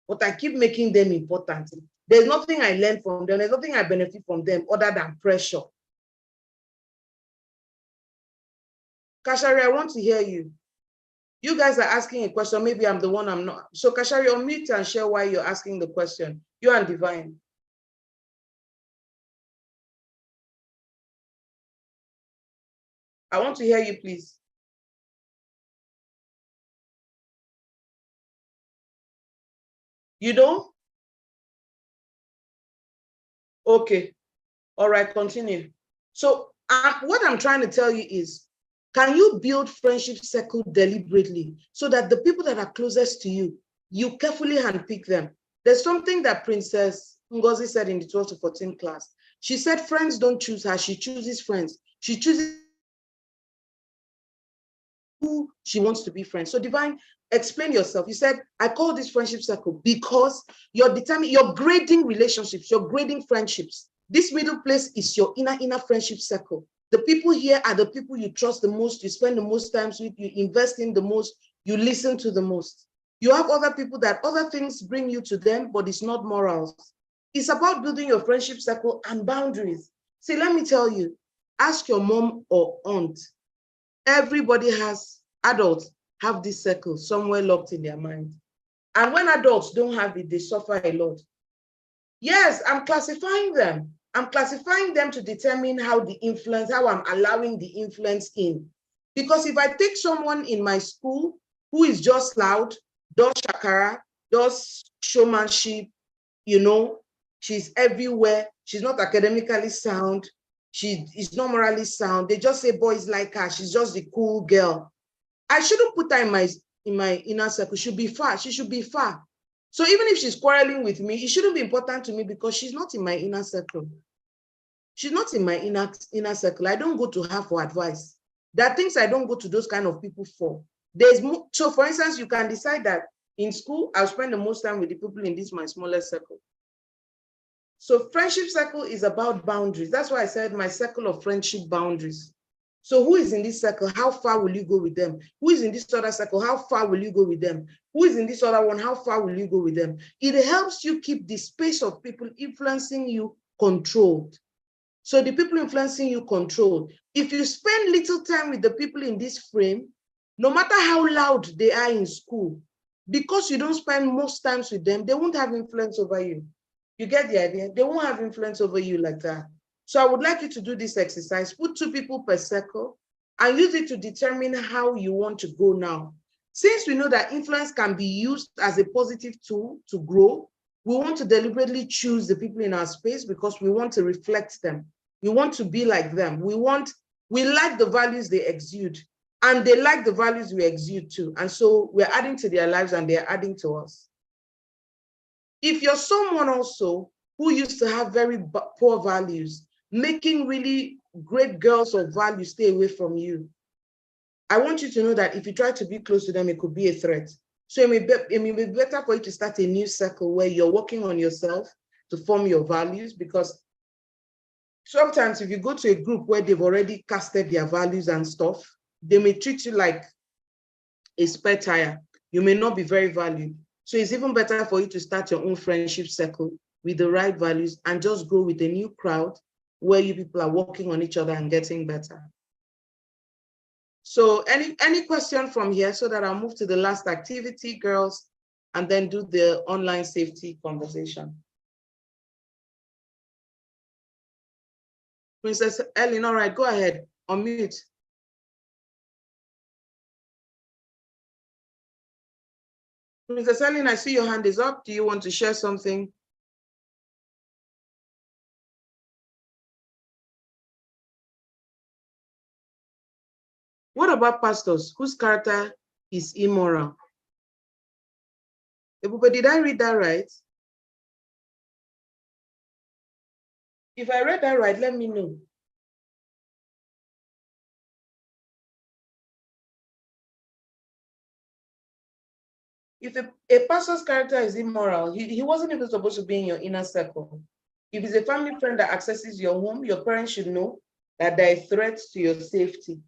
but I keep making them important? There's nothing I learn from them. There's nothing I benefit from them other than pressure. Kashari, I want to hear you. You guys are asking a question. Maybe I'm the one I'm not. So Kashari, unmute and share why you're asking the question. You and Divine. I want to hear you, please. You don't? Okay. All right, continue. So what I'm trying to tell you is, can you build friendship circle deliberately so that the people that are closest to you, you carefully handpick them? There's something that Princess Ngozi said in the 12 to 14 class. She said friends don't choose her, she chooses friends. She chooses who she wants to be friends. So Divine, explain yourself. You said, I call this friendship circle because you're grading relationships, you're grading friendships. This middle place is your inner friendship circle. The people here are the people you trust the most, you spend the most time with, you invest in the most, you listen to the most. You have other people that other things bring you to them, but it's not morals. It's about building your friendship circle and boundaries. See, let me tell you, ask your mom or aunt. Everybody adults have this circle somewhere locked in their mind. And when adults don't have it, they suffer a lot. Yes, I'm classifying them. I'm classifying them to determine how I'm allowing the influence in. Because if I take someone in my school who is just loud, does shakara, does showmanship, she's everywhere, she's not academically sound, she is not morally sound, they just say boys like her, she's just the cool girl. I shouldn't put her in my inner circle. She should be far. So even if she's quarreling with me, it shouldn't be important to me because she's not in my inner circle. She's not in my inner circle. I don't go to her for advice. There are things I don't go to those kind of people for. So for instance, you can decide that in school, I'll spend the most time with the people in my smallest circle. So friendship circle is about boundaries. That's why I said my circle of friendship boundaries. So who is in this circle? How far will you go with them? Who is in this other circle? How far will you go with them? Who is in this other one? How far will you go with them? It helps you keep the space of people influencing you controlled. So the people influencing you controlled. If you spend little time with the people in this frame, no matter how loud they are in school, because you don't spend most times with them, they won't have influence over you. You get the idea? They won't have influence over you like that. So I would like you to do this exercise. Put 2 people per circle and use it to determine how you want to go now. Since we know that influence can be used as a positive tool to grow, we want to deliberately choose the people in our space because we want to reflect them. We want to be like them. We like the values they exude, and they like the values we exude too. And so we're adding to their lives and they're adding to us. If you're someone also who used to have very poor values, making really great girls of value stay away from you, I want you to know that if you try to be close to them, it could be a threat. So it may be better for you to start a new circle where you're working on yourself to form your values, because sometimes if you go to a group where they've already casted their values and stuff, they may treat you like a spare tire. You may not be very valued. So it's even better for you to start your own friendship circle with the right values and just go with a new crowd where you people are working on each other and getting better. So any question from here so that I'll move to the last activity, girls, and then do the online safety conversation. Princess Ellen, all right, go ahead, unmute. Princess Ellen, I see your hand is up. Do you want to share something? What about pastors whose character is immoral? But did I read that right? If I read that right, let me know. If a pastor's character is immoral, he wasn't even supposed to be in your inner circle. If it's a family friend that accesses your home, your parents should know that there are threats to your safety.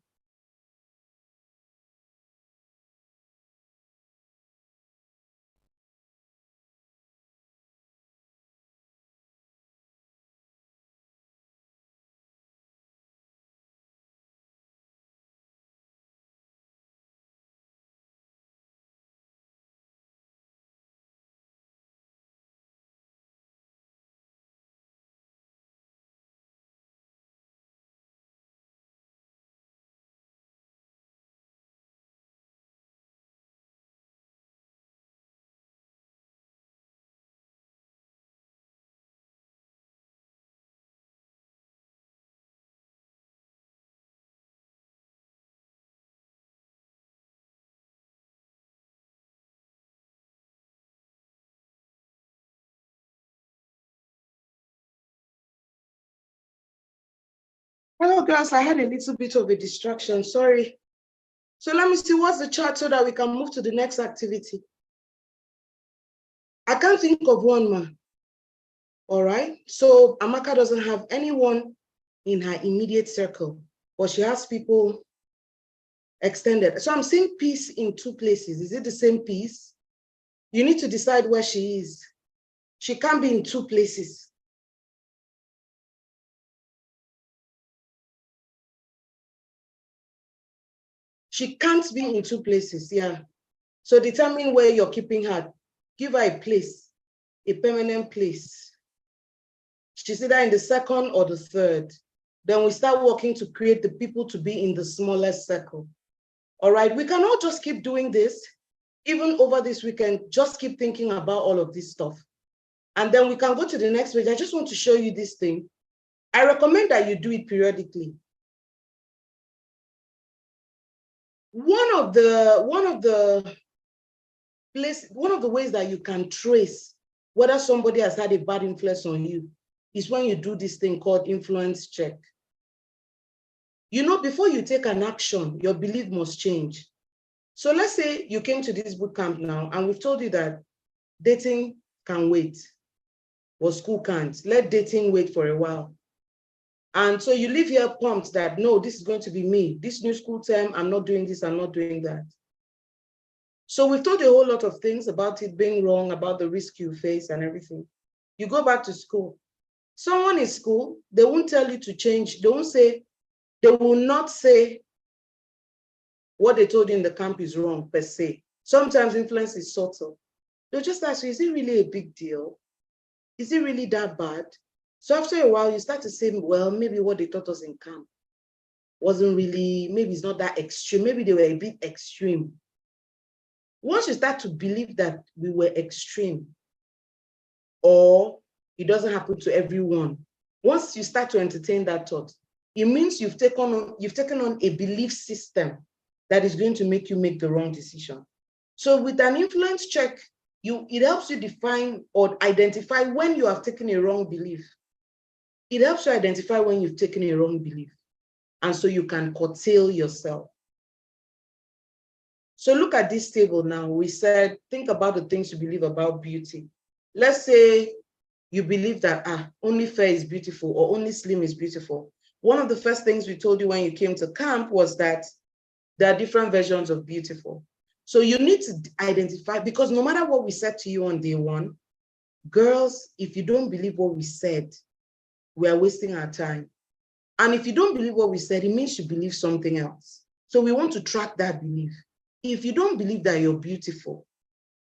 Hello, girls. I had a little bit of a distraction. Sorry. So let me see what's the chart so that we can move to the next activity. I can't think of one, ma. All right. So Amaka doesn't have anyone in her immediate circle, but she has people extended. So I'm seeing peace in two places. Is it the same peace? You need to decide where she is. She can't be in two places. She can't be in two places, yeah. So determine where you're keeping her. Give her a place, a permanent place. She's either in the second or the third. Then we start working to create the people to be in the smallest circle. All right, we cannot just keep doing this. Even over this weekend, just keep thinking about all of this stuff. And then we can go to the next page. I just want to show you this thing. I recommend that you do it periodically. One of the ways that you can trace whether somebody has had a bad influence on you is when you do this thing called influence check. You know, before you take an action, your belief must change. So let's say you came to this boot camp now and we've told you that dating can wait, or school can't. Let dating wait for a while. And so you leave here pumped that, no, this is going to be me. This new school term, I'm not doing this, I'm not doing that. So we've told you a whole lot of things about it being wrong, about the risk you face and everything. You go back to school. Someone in school, they won't tell you to change. They will not say what they told you in the camp is wrong per se. Sometimes influence is subtle. They'll just ask you, is it really a big deal? Is it really that bad? So after a while, you start to say, well, maybe what they taught us in camp wasn't really, maybe it's not that extreme. Maybe they were a bit extreme. Once you start to believe that we were extreme, or it doesn't happen to everyone, once you start to entertain that thought, it means you've taken on a belief system that is going to make you make the wrong decision. So with an influence check, it helps you define or identify when you have taken a wrong belief. It helps you identify when you've taken a wrong belief. And so you can curtail yourself. So look at this table now. We said, think about the things you believe about beauty. Let's say you believe that only fair is beautiful or only slim is beautiful. One of the first things we told you when you came to camp was that there are different versions of beautiful. So you need to identify, because no matter what we said to you on day one, girls, if you don't believe what we said, we are wasting our time. And if you don't believe what we said, it means you believe something else. So we want to track that belief. If you don't believe that you're beautiful,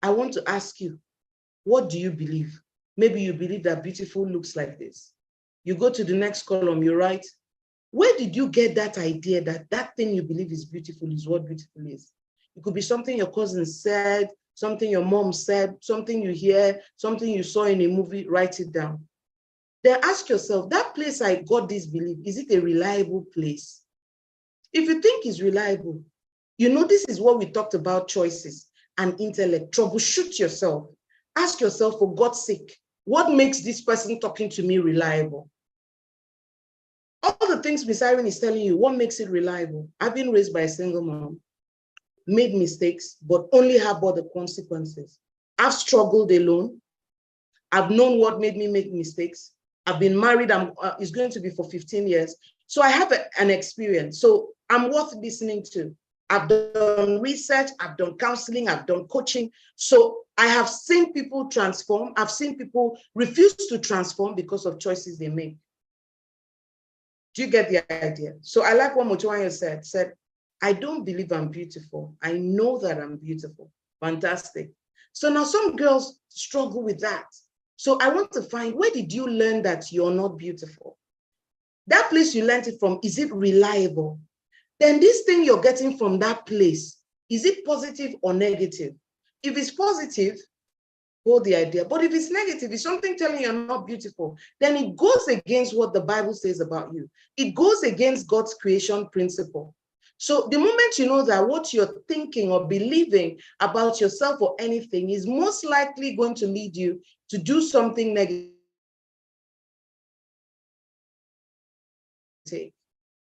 I want to ask you, what do you believe? Maybe you believe that beautiful looks like this. You go to the next column, you write, where did you get that idea that that thing you believe is beautiful is what beautiful is? It could be something your cousin said, something your mom said, something you hear, something you saw in a movie, write it down. Then ask yourself, that place I got this belief, is it a reliable place? If you think it's reliable, you know, this is what we talked about, choices and intellect. Troubleshoot yourself. Ask yourself, for God's sake, what makes this person talking to me reliable? All the things Miss Irene is telling you, what makes it reliable? I've been raised by a single mom, made mistakes, but only harbored the consequences. I've struggled alone. I've known what made me make mistakes. I've been married, it's going to be for 15 years. So I have an experience. So I'm worth listening to. I've done research, I've done counseling, I've done coaching. So I have seen people transform. I've seen people refuse to transform because of choices they make. Do you get the idea? So I like what Motuanya said, I don't believe I'm beautiful. I know that I'm beautiful. Fantastic. So now some girls struggle with that. So I want to find, where did you learn that you're not beautiful? That place you learned it from, is it reliable? Then this thing you're getting from that place, is it positive or negative? If it's positive, hold the idea. But if it's negative, it's something telling you you're not beautiful, then it goes against what the Bible says about you. It goes against God's creation principle. So the moment you know that what you're thinking or believing about yourself or anything is most likely going to lead you to do something negative.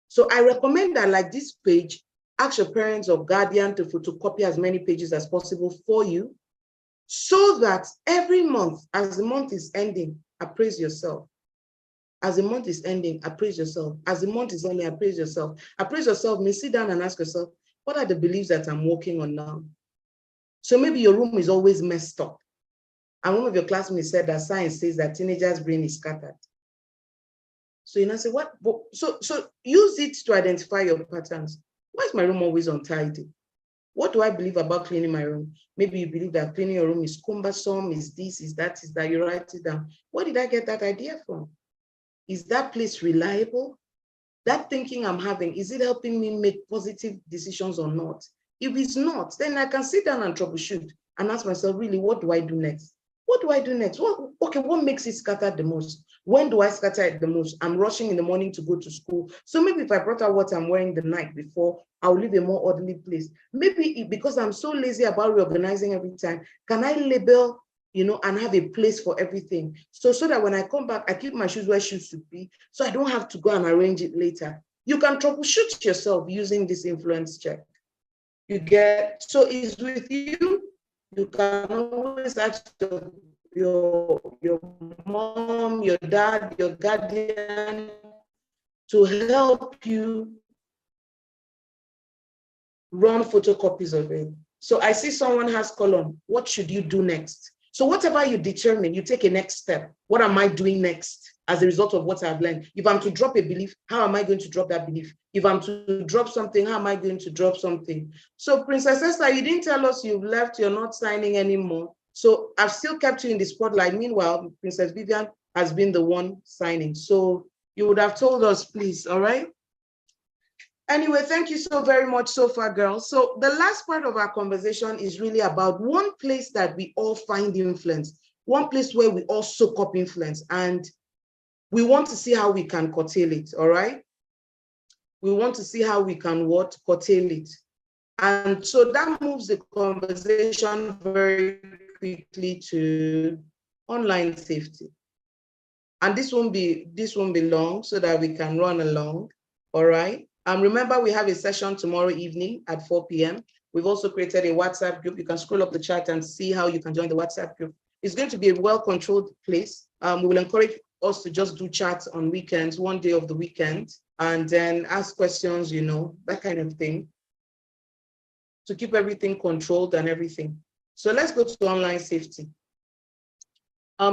So I recommend that, like this page, ask your parents or guardian to photocopy as many pages as possible for you, so that every month, as the month is ending, appraise yourself. As the month is ending, appraise yourself. As the month is ending, appraise yourself. Appraise yourself means sit down and ask yourself, what are the beliefs that I'm working on now? So maybe your room is always messed up. And one of your classmates said that science says that teenagers' brain is scattered. So you know, say what? So use it to identify your patterns. Why is my room always untidy? What do I believe about cleaning my room? Maybe you believe that cleaning your room is cumbersome, is this, is that, is that. You write it down. Where did I get that idea from? Is that place reliable? That thinking I'm having, is it helping me make positive decisions or not? If it's not, then I can sit down and troubleshoot and ask myself, really, what do I do next? What do I do next? What makes it scatter the most? When do I scatter it the most? I'm rushing in the morning to go to school. So maybe if I brought out what I'm wearing the night before, I'll leave a more orderly place. Maybe because I'm so lazy about reorganizing every time, can I label, you know, and have a place for everything? So that when I come back, I keep my shoes where shoes should be, so I don't have to go and arrange it later. You can troubleshoot yourself using this influence check. You get, so it's with you. You can always ask your mom, your dad, your guardian to help you run photocopies of it. So I see someone has column, what should you do next? So whatever you determine, you take a next step. What am I doing next as a result of what I've learned? If I'm to drop a belief, how am I going to drop that belief? If I'm to drop something, how am I going to drop something? So Princess Esther, you didn't tell us you've left, you're not signing anymore. So I've still kept you in the spotlight. Meanwhile, Princess Vivian has been the one signing. So you would have told us, please, all right? Anyway, thank you so very much so far, girls. So the last part of our conversation is really about one place that we all find influence, one place where we all soak up influence, and we want to see how we can curtail it, all right? We want to see how we can curtail it. And so that moves the conversation very quickly to online safety. And this won't be long, so that we can run along, all right? Remember, we have a session tomorrow evening at 4 p.m. We've also created a WhatsApp group. You can scroll up the chat and see how you can join the WhatsApp group. It's going to be a well-controlled place. We will encourage us to just do chats on weekends, one day of the weekend, and then ask questions, you know, that kind of thing, to keep everything controlled and everything. So let's go to online safety.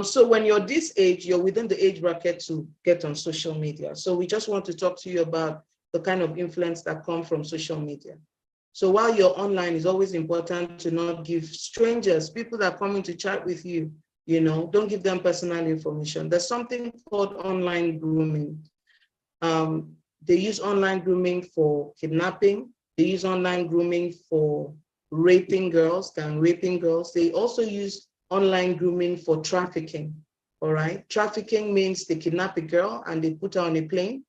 So when you're this age, you're within the age bracket to get on social media. So we just want to talk to you about the kind of influence that come from social media. So while you're online, it's always important to not give strangers, people that come in to chat with you, don't give them personal information. There's something called online grooming. They use online grooming for kidnapping. They use online grooming for raping girls, gang raping girls. They also use online grooming for trafficking, all right? Trafficking means they kidnap a girl and they put her on a plane.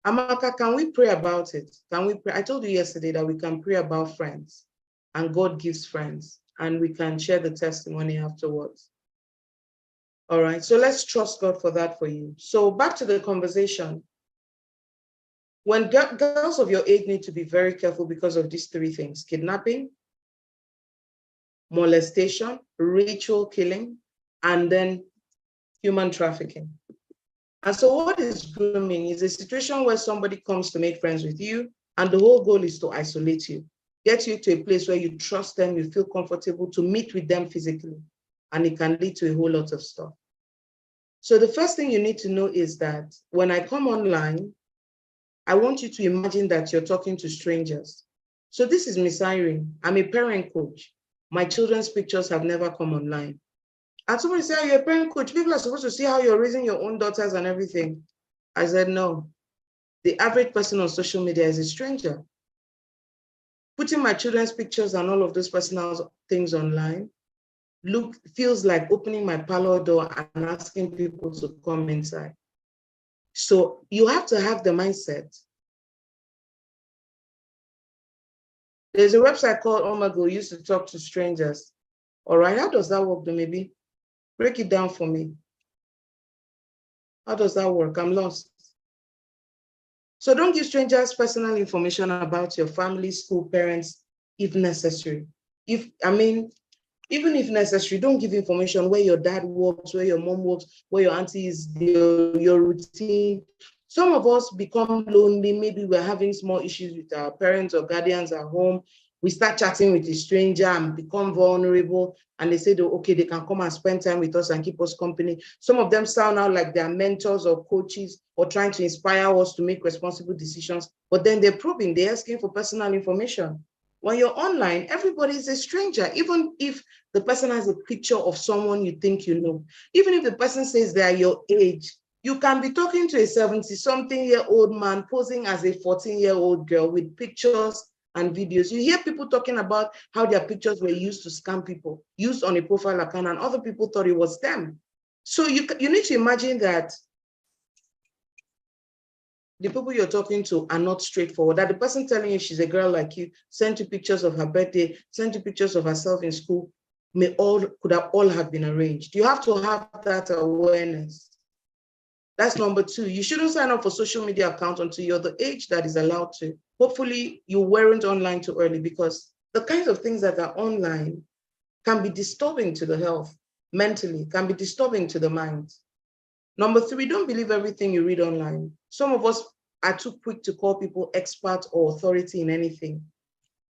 Amaka, can we pray about it? Can we pray? I told you yesterday that we can pray about friends, and God gives friends, and we can share the testimony afterwards. All right, so let's trust God for that for you. So back to the conversation. When girls of your age need to be very careful because of these three things: kidnapping, molestation, ritual killing, and then human trafficking. And so what is grooming? Is a situation where somebody comes to make friends with you, and the whole goal is to isolate you, get you to a place where you trust them, you feel comfortable to meet with them physically, and it can lead to a whole lot of stuff. So the first thing you need to know is that when I come online, I want you to imagine that you're talking to strangers. So this is Miss Irene. I'm a parent coach. My children's pictures have never come online. And somebody said, you're a parent coach. People are supposed to see how you're raising your own daughters and everything. I said, no. The average person on social media is a stranger. Putting my children's pictures and all of those personal things online feels like opening my parlor door and asking people to come inside. So you have to have the mindset. There's a website called Omegle, used to talk to strangers. All right, how does that work, though? Maybe break it down for me. How does that work? I'm lost. So don't give strangers personal information about your family, school, parents, if necessary. Even if necessary, don't give information where your dad works, where your mom works, where your auntie is, your routine. Some of us become lonely. Maybe we're having small issues with our parents or guardians at home. We start chatting with a stranger and become vulnerable. And they say, okay, they can come and spend time with us and keep us company. Some of them sound out like they're mentors or coaches or trying to inspire us to make responsible decisions. But then they're probing, they're asking for personal information. When you're online, everybody is a stranger, even if the person has a picture of someone you think you know. Even if the person says they are your age, you can be talking to a 70-something-year-old man posing as a 14-year-old girl with pictures and videos. You hear people talking about how their pictures were used to scam people, used on a profile account, and other people thought it was them. So you need to imagine that the people you're talking to are not straightforward, that the person telling you she's a girl like you, sent you pictures of her birthday, sent you pictures of herself in school, could have all have been arranged. You have to have that awareness. That's number two. You shouldn't sign up for social media account until you're the age that is allowed to. Hopefully you weren't online too early, because the kinds of things that are online can be disturbing to the health, mentally, can be disturbing to the mind. Number three, don't believe everything you read online. Some of us are too quick to call people expert or authority in anything.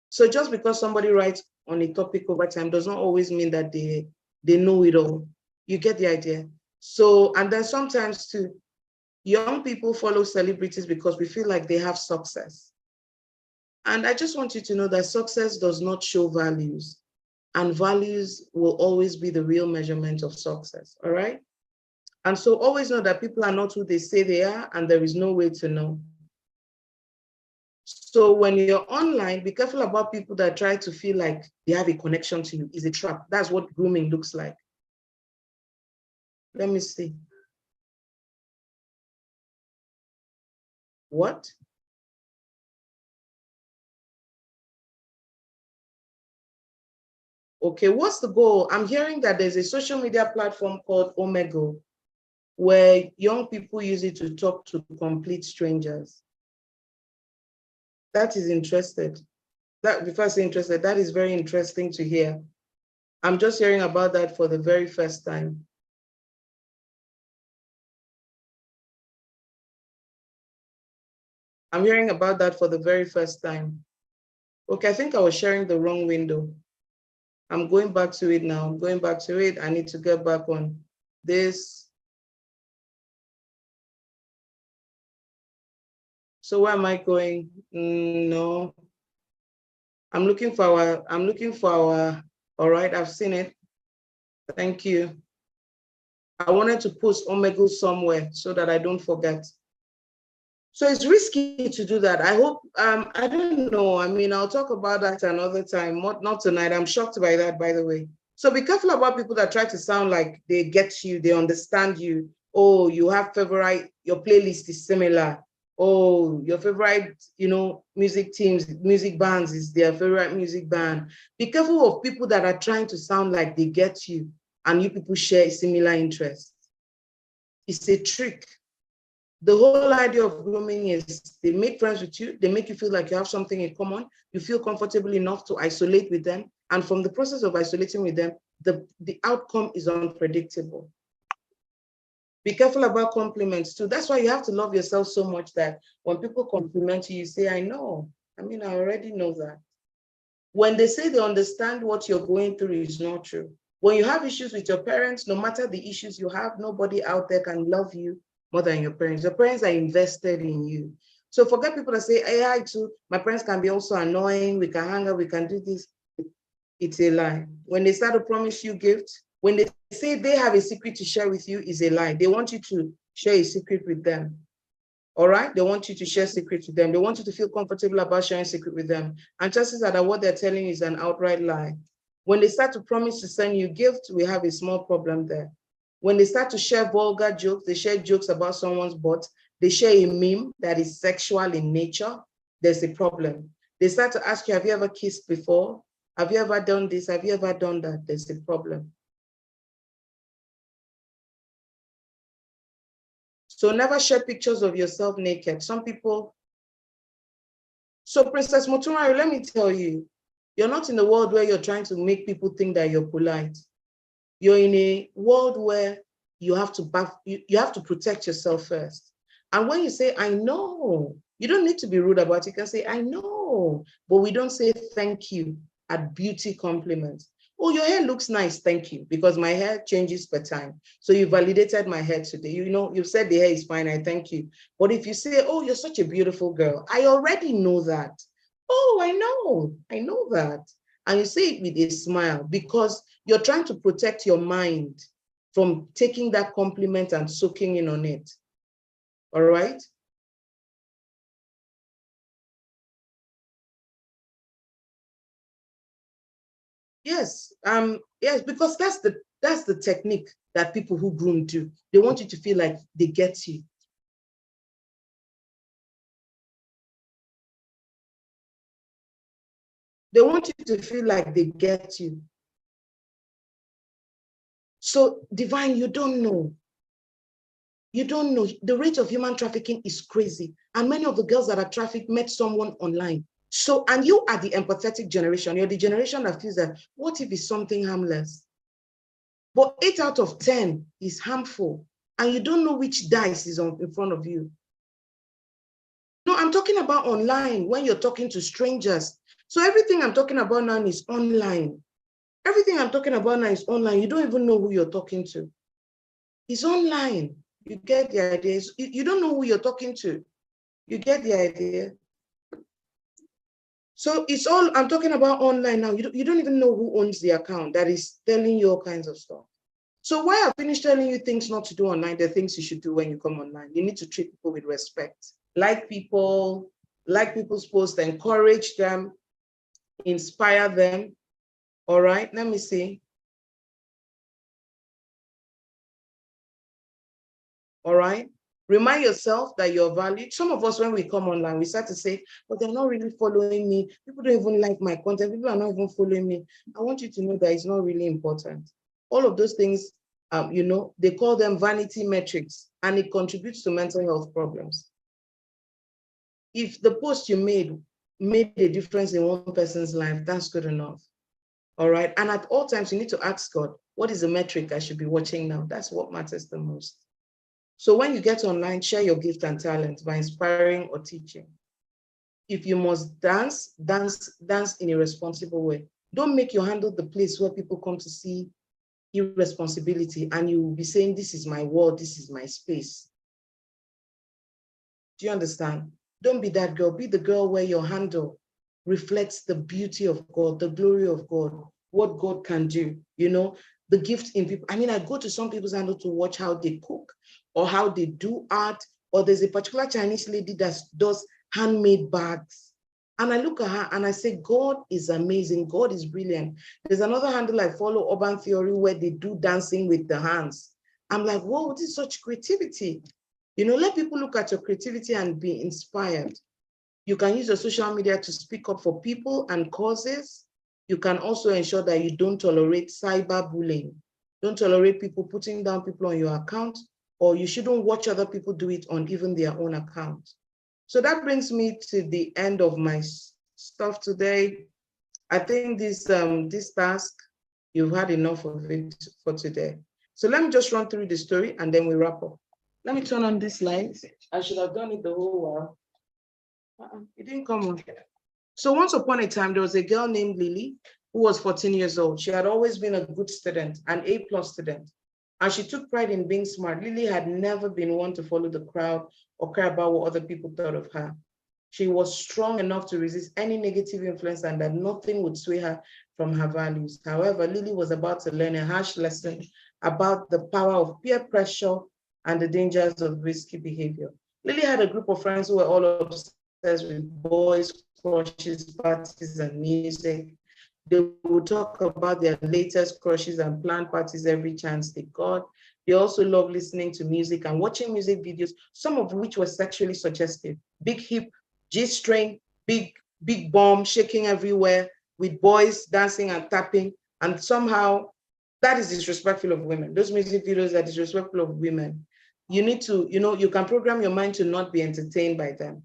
So just because somebody writes on a topic over time does not always mean that they know it all. You get the idea? So, and then sometimes too, young people follow celebrities because we feel like they have success. And I just want you to know that success does not show values, and values will always be the real measurement of success, all right? And so always know that people are not who they say they are, and there is no way to know. So when you're online, be careful about people that try to feel like they have a connection to you. It's a trap. That's what grooming looks like. Let me see. What? Okay, what's the goal? I'm hearing that there's a social media platform called Omegle, where young people use it to talk to complete strangers. That is interested. Before I say interested, that is very interesting to hear. I'm just hearing about that for the very first time. I'm hearing about that for the very first time. Okay, I think I was sharing the wrong window. I'm going back to it now. I'm going back to it. I need to get back on this. So where am I going? No. I'm looking for our, all right, I've seen it. Thank you. I wanted to post Omegle somewhere so that I don't forget. So it's risky to do that. I hope, I don't know. I mean, I'll talk about that another time, not tonight. I'm shocked by that, by the way. So be careful about people that try to sound like they get you, they understand you. Oh, you have favorite, your playlist is similar. Oh, your favorite, music teams, music bands is their favorite music band. Be careful of people that are trying to sound like they get you and you people share similar interests. It's a trick. The whole idea of grooming is they make friends with you, they make you feel like you have something in common, you feel comfortable enough to isolate with them, and from the process of isolating with them, the outcome is unpredictable. Be careful about compliments too. That's why you have to love yourself so much that when people compliment you, you say, I know. I mean, I already know that. When they say they understand what you're going through, is not true. When you have issues with your parents, no matter the issues you have, nobody out there can love you more than your parents. Your parents are invested in you. So forget people that say, hey, I too, my parents can be also annoying, we can hang out, we can do this. It's a lie. When they start to promise you gifts, when they say they have a secret to share with you, is a lie. They want you to share a secret with them. All right, they want you to share secrets with them. They want you to feel comfortable about sharing secret with them. And chances are that what they're telling you is an outright lie. When they start to promise to send you gifts, we have a small problem there. When they start to share vulgar jokes, they share jokes about someone's butt, they share a meme that is sexual in nature, there's a problem. They start to ask you, have you ever kissed before? Have you ever done this? Have you ever done that? There's a problem. So never share pictures of yourself naked. Some people. So Princess Motunari, let me tell you, you're not in a world where you're trying to make people think that you're polite. You're in a world where you have to protect yourself first. And when you say, I know, you don't need to be rude about it. You can say, I know, but we don't say thank you at beauty compliments. Oh, your hair looks nice, thank you, because my hair changes per time. So you validated my hair today. You said the hair is fine, I thank you. But if you say, oh, you're such a beautiful girl, I already know that. Oh, I know that. And you say it with a smile because you're trying to protect your mind from taking that compliment and soaking in on it. All right? Yes, yes, because that's the technique that people who groom do. They want you to feel like they get you. They want you to feel like they get you. So, Divine, you don't know. You don't know. The rate of human trafficking is crazy. And many of the girls that are trafficked met someone online. So, and you are the empathetic generation. You're the generation that feels that, what if it's something harmless? But 8 out of 10 is harmful. And you don't know which dice is in front of you. No, I'm talking about online, when you're talking to strangers. So everything I'm talking about now is online. Everything I'm talking about now is online. You don't even know who you're talking to. It's online. You get the idea. You don't know who you're talking to. You get the idea. So it's all, I'm talking about online now. You don't even know who owns the account that is telling you all kinds of stuff. So why I finished telling you things not to do online, the things you should do when you come online. You need to treat people with respect. Like people's posts, encourage them, inspire them. All right, let me see. All right. Remind yourself that you're valued. Some of us, when we come online, we start to say, but they're not really following me. People don't even like my content. People are not even following me. I want you to know that it's not really important. All of those things, they call them vanity metrics, and it contributes to mental health problems. If the post you made a difference in one person's life, that's good enough. All right. And at all times, you need to ask God, what is the metric I should be watching now? That's what matters the most. So when you get online, share your gift and talent by inspiring or teaching. If you must dance in a responsible way. Don't make your handle the place where people come to see irresponsibility and you will be saying, this is my world, this is my space. Do you understand? Don't be that girl. Be the girl where your handle reflects the beauty of God, the glory of God, what God can do, you know, the gift in people. I mean, I go to some people's handle to watch how they cook or how they do art, or there's a particular Chinese lady that does handmade bags. And I look at her and I say, God is amazing. God is brilliant. There's another handle I follow, Urban Theory, where they do dancing with the hands. I'm like, whoa, this is such creativity. You know, let people look at your creativity and be inspired. You can use your social media to speak up for people and causes. You can also ensure that you don't tolerate cyberbullying. Don't tolerate people putting down people on your account, or you shouldn't watch other people do it on even their own account. So that brings me to the end of my stuff today. I think this task, you've had enough of it for today. So let me just run through the story and then we wrap up. Let me turn on this light. I should have done it the whole while. It didn't come on. So once upon a time, there was a girl named Lily who was 14 years old. She had always been a good student, an A+ student, and she took pride in being smart. Lily had never been one to follow the crowd or care about what other people thought of her. She was strong enough to resist any negative influence and that nothing would sway her from her values. However, Lily was about to learn a harsh lesson about the power of peer pressure and the dangers of risky behavior. Lily had a group of friends who were all obsessed with boys, crushes, parties, and music. They would talk about their latest crushes and plan parties every chance they got. They also loved listening to music and watching music videos, some of which were sexually suggestive. Big hip, G-string, big bomb shaking everywhere with boys dancing and tapping. And somehow that is disrespectful of women. Those music videos are disrespectful of women. You need to, you can program your mind to not be entertained by them.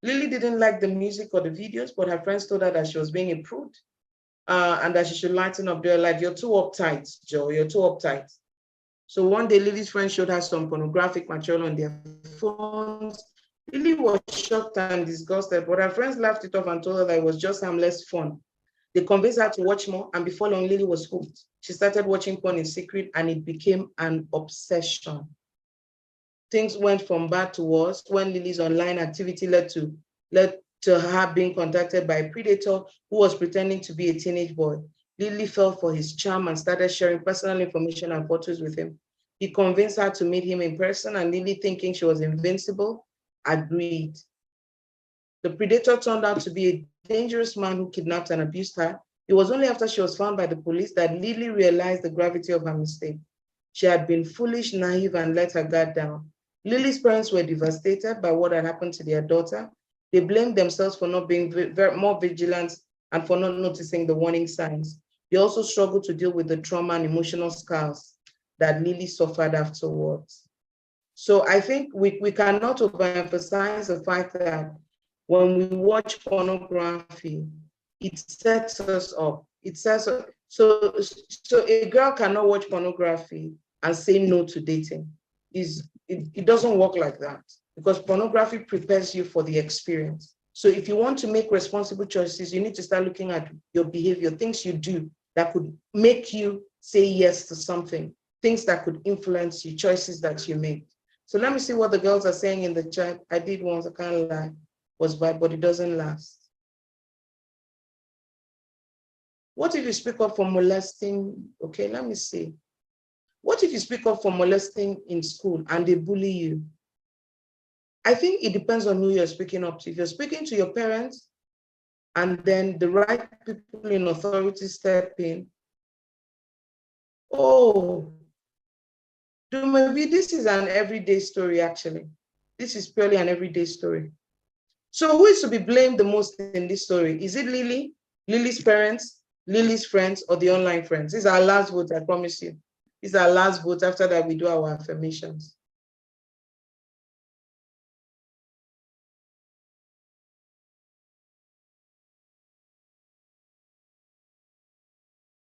Lily didn't like the music or the videos, but her friends told her that she was being improved and that she should lighten up their life. You're too uptight, Joe, you're too uptight. So one day, Lily's friend showed her some pornographic material on their phones. Lily was shocked and disgusted, but her friends laughed it off and told her that it was just harmless fun. They convinced her to watch more, and before long, Lily was hooked. She started watching porn in secret, and it became an obsession. Things went from bad to worse when Lily's online activity led to her being contacted by a predator who was pretending to be a teenage boy. Lily fell for his charm and started sharing personal information and photos with him. He convinced her to meet him in person, and Lily, thinking she was invincible, agreed. The predator turned out to be a dangerous man who kidnapped and abused her. It was only after she was found by the police that Lily realized the gravity of her mistake. She had been foolish, naive, and let her guard down. Lily's parents were devastated by what had happened to their daughter. They blamed themselves for not being more vigilant and for not noticing the warning signs. They also struggled to deal with the trauma and emotional scars that Lily suffered afterwards. So I think we cannot overemphasize the fact that when we watch pornography, it sets us up. It sets us, so a girl cannot watch pornography and say no to dating. It doesn't work like that, because pornography prepares you for the experience. So if you want to make responsible choices, you need to start looking at your behavior, things you do that could make you say yes to something, things that could influence you, choices that you make. So let me see what the girls are saying in the chat. I did once, I can't lie, was bad, but it doesn't last. What if you speak up for molesting? Okay, let me see. What if you speak up for molesting in school and they bully you? I think it depends on who you're speaking up to. If you're speaking to your parents and then the right people in authority step in, oh, maybe this is an everyday story, actually. This is purely an everyday story. So who is to be blamed the most in this story? Is it Lily, Lily's parents, Lily's friends, or the online friends? This is our last vote, I promise you. This is our last vote. After that, we do our affirmations.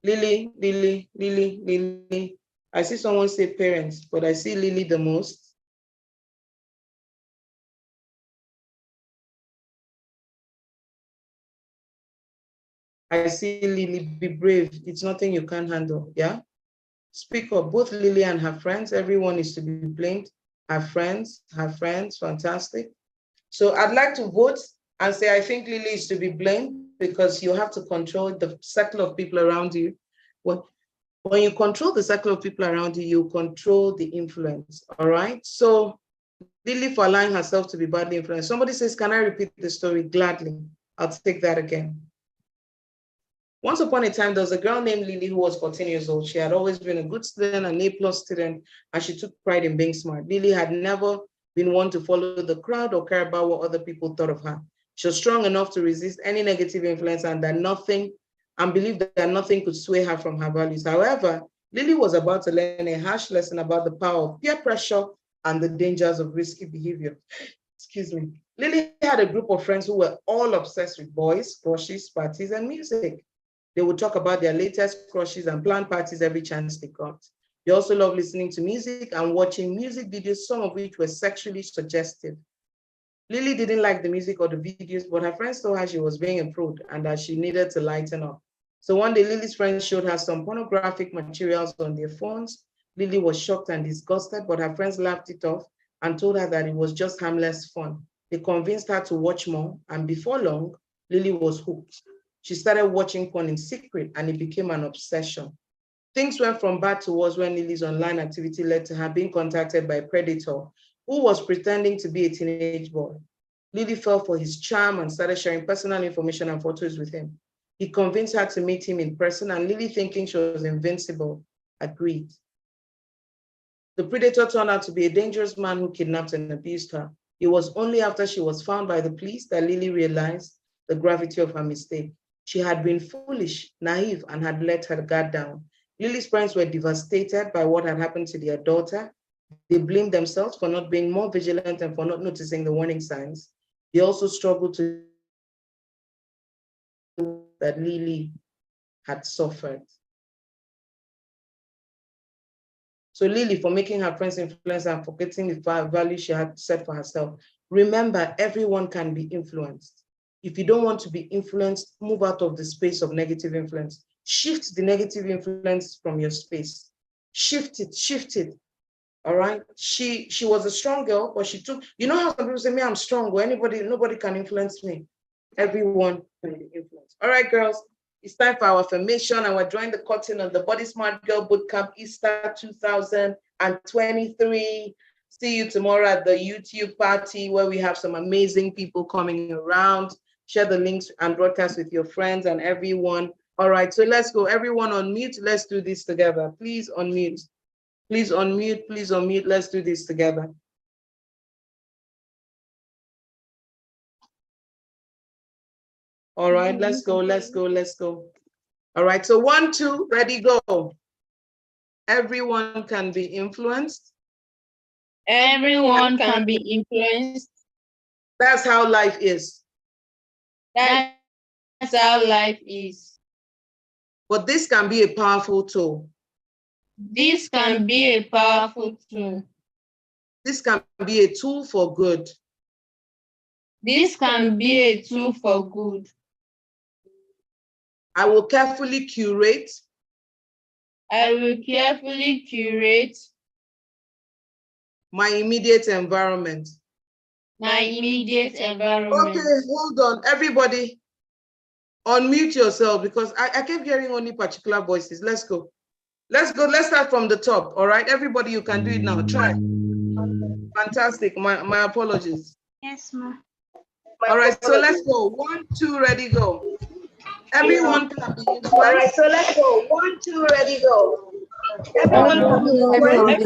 Lily, Lily, Lily, Lily. I see someone say parents, but I see Lily the most. I see Lily, be brave. It's nothing you can't handle, yeah? Speak up. Both Lily and her friends, everyone is to be blamed. Her friends, fantastic. So I'd like to vote and say, I think Lily is to be blamed because you have to control the circle of people around you. When you control the circle of people around you, you control the influence, all right? So Lily for allowing herself to be badly influenced. Somebody says, can I repeat the story? Gladly, I'll take that again. Once upon a time, there was a girl named Lily who was 14 years old. She had always been a good student, an A+ student, and she took pride in being smart. Lily had never been one to follow the crowd or care about what other people thought of her. She was strong enough to resist any negative influence and believed that nothing could sway her from her values. However, Lily was about to learn a harsh lesson about the power of peer pressure and the dangers of risky behavior. Excuse me. Lily had a group of friends who were all obsessed with boys, crushes, parties, and music. They would talk about their latest crushes and plan parties every chance they got. They also loved listening to music and watching music videos, some of which were sexually suggestive. Lily didn't like the music or the videos, but her friends told her she was being improved and that she needed to lighten up. So one day, Lily's friends showed her some pornographic materials on their phones. Lily was shocked and disgusted, but her friends laughed it off and told her that it was just harmless fun. They convinced her to watch more, and before long, Lily was hooked. She started watching porn in secret, and it became an obsession. Things went from bad to worse when Lily's online activity led to her being contacted by a predator who was pretending to be a teenage boy. Lily fell for his charm and started sharing personal information and photos with him. He convinced her to meet him in person, and Lily, thinking she was invincible, agreed. The predator turned out to be a dangerous man who kidnapped and abused her. It was only after she was found by the police that Lily realized the gravity of her mistake. She had been foolish, naive, and had let her guard down. Lily's parents were devastated by what had happened to their daughter. They blamed themselves for not being more vigilant and for not noticing the warning signs. They also struggled to that Lily had suffered. So Lily, for making her friends influence and forgetting the value she had set for herself. Remember, everyone can be influenced. If you don't want to be influenced, move out of the space of negative influence. Shift the negative influence from your space. Shift it. All right. She was a strong girl, but she took, you know how some people say, me, I'm strong, or nobody can influence me. Everyone can be influenced. All right, girls, it's time for our affirmation, and we're drawing the curtain on the Body Smart Girl Bootcamp Easter 2023. See you tomorrow at the YouTube party where we have some amazing people coming around. Share the links and broadcast with your friends and everyone. All right, so let's go. Everyone on mute. Let's do this together. Please unmute. Please unmute. Please unmute. Let's do this together. All right, let's go. All right, so 1, 2, ready, go. Everyone can be influenced. Everyone can be influenced. That's how life is. That's how life is. But this can be a powerful tool. This can be a powerful tool. This can be a tool for good. This can be a tool for good. I will carefully curate. I will carefully curate my immediate environment. My immediate environment. Okay, hold on. Everybody, unmute yourself because I kept hearing only particular voices. Let's go. Let's start from the top. All right, everybody, you can do it now. Try. Fantastic. My apologies. Yes, ma'am. All right, so let's go. 1, 2, ready, go. Everyone can be influenced. All right, so let's go. 1, 2, ready, go. Everyone can be influenced.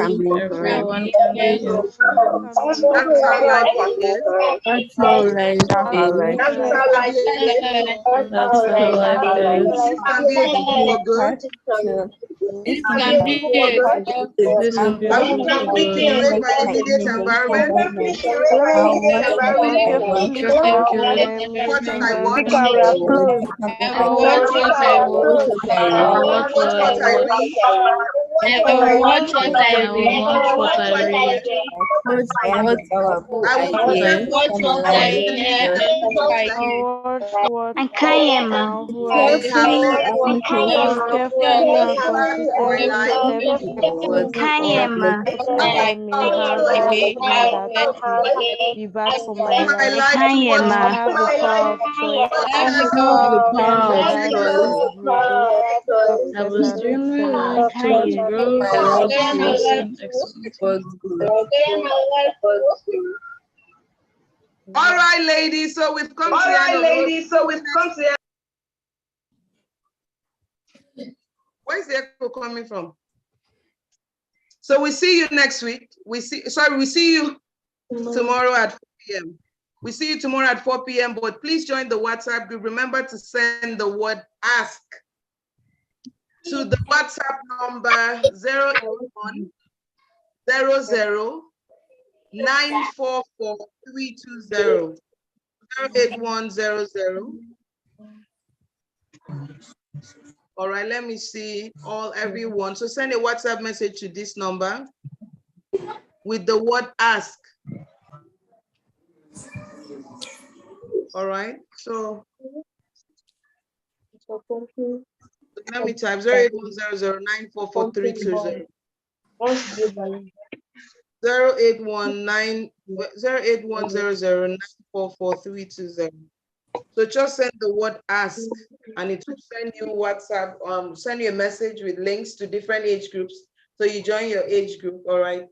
Everyone can be influenced. That's how life is. That's how life is. That's how life is. That's how life is. This can be a tool for good. This can be a tool for good. I will carefully curate my immediate environment. What I watch. I will watch what I watch. What I read. I will watch what I will watch what I read. I will prefer what I I can't, I have carefully and my consistently life step into all that I may have everything that you bad for my my life. life to And what I have the power of choice. I My life to grow, I success, will and extremely excellence. want to grow success and excellence. All right, ladies. So we've come to the end of the road. Where's the echo coming from? So we see you next week. We see you tomorrow at 4 p.m. We see you tomorrow at 4 p.m. But please join the WhatsApp group. Remember to send the word ask to the WhatsApp number 081 00 944 320 08100. All right, let me see everyone. So send a WhatsApp message to this number with the word ask. All right, so let me type 08100 944 320. 08100 So just send the word ask and it will send you WhatsApp, send you a message with links to different age groups. So you join your age group, all right?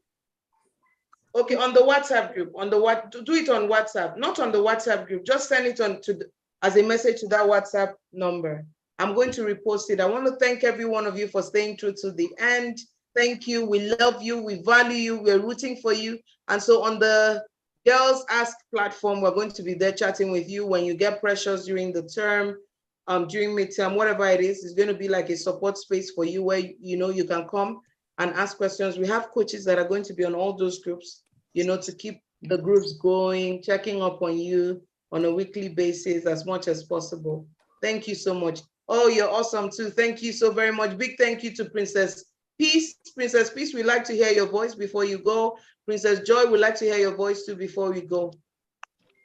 Okay, on the WhatsApp group, do it on WhatsApp, not on the WhatsApp group, just send it on as a message to that WhatsApp number. I'm going to repost it. I want to thank every one of you for staying true to the end. Thank you. We love you. We value you. We're rooting for you. And so on the Girls Ask platform, we're going to be there chatting with you when you get pressures during the term, during midterm, whatever it is. It's going to be like a support space for you where you can come and ask questions. We have coaches that are going to be on all those groups, to keep the groups going, checking up on you on a weekly basis as much as possible. Thank you so much. Oh, you're awesome too. Thank you so very much. Big thank you to Princess Peace. Princess Peace, we'd like to hear your voice before you go. Princess Joy, we'd like to hear your voice too before we go.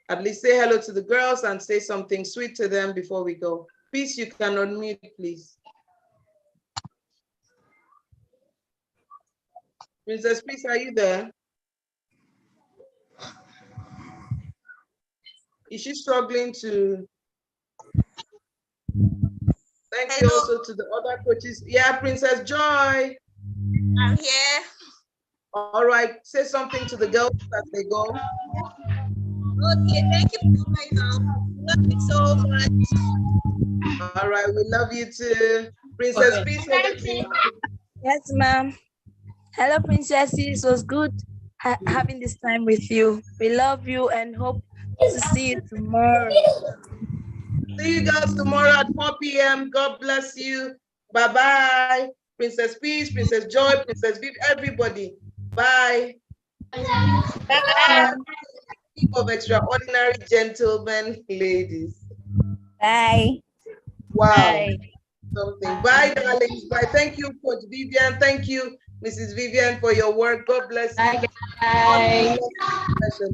At least say hello to the girls and say something sweet to them before we go. Peace, you can unmute, please. Princess Peace, are you there? Is she struggling to? Thank you also to the other coaches. Yeah, Princess Joy. I'm here. All right, say something to the girls as they go. Okay, thank you for my help. Love you so much. All right, we love you too. Princess Peace, over to you. Yes, ma'am. Hello, princesses. It was good having this time with you. We love you and hope to see you tomorrow. See you guys tomorrow at 4 p.m. God bless you. Bye-bye. Princess Peace, Princess Joy, Princess Viv, everybody. Bye. Bye. Team of extraordinary gentlemen, ladies. Bye. Wow. Bye. Something. Bye, darlings. Bye. Thank you, Coach Vivian. Thank you, Mrs. Vivian, for your work. God bless you. Bye.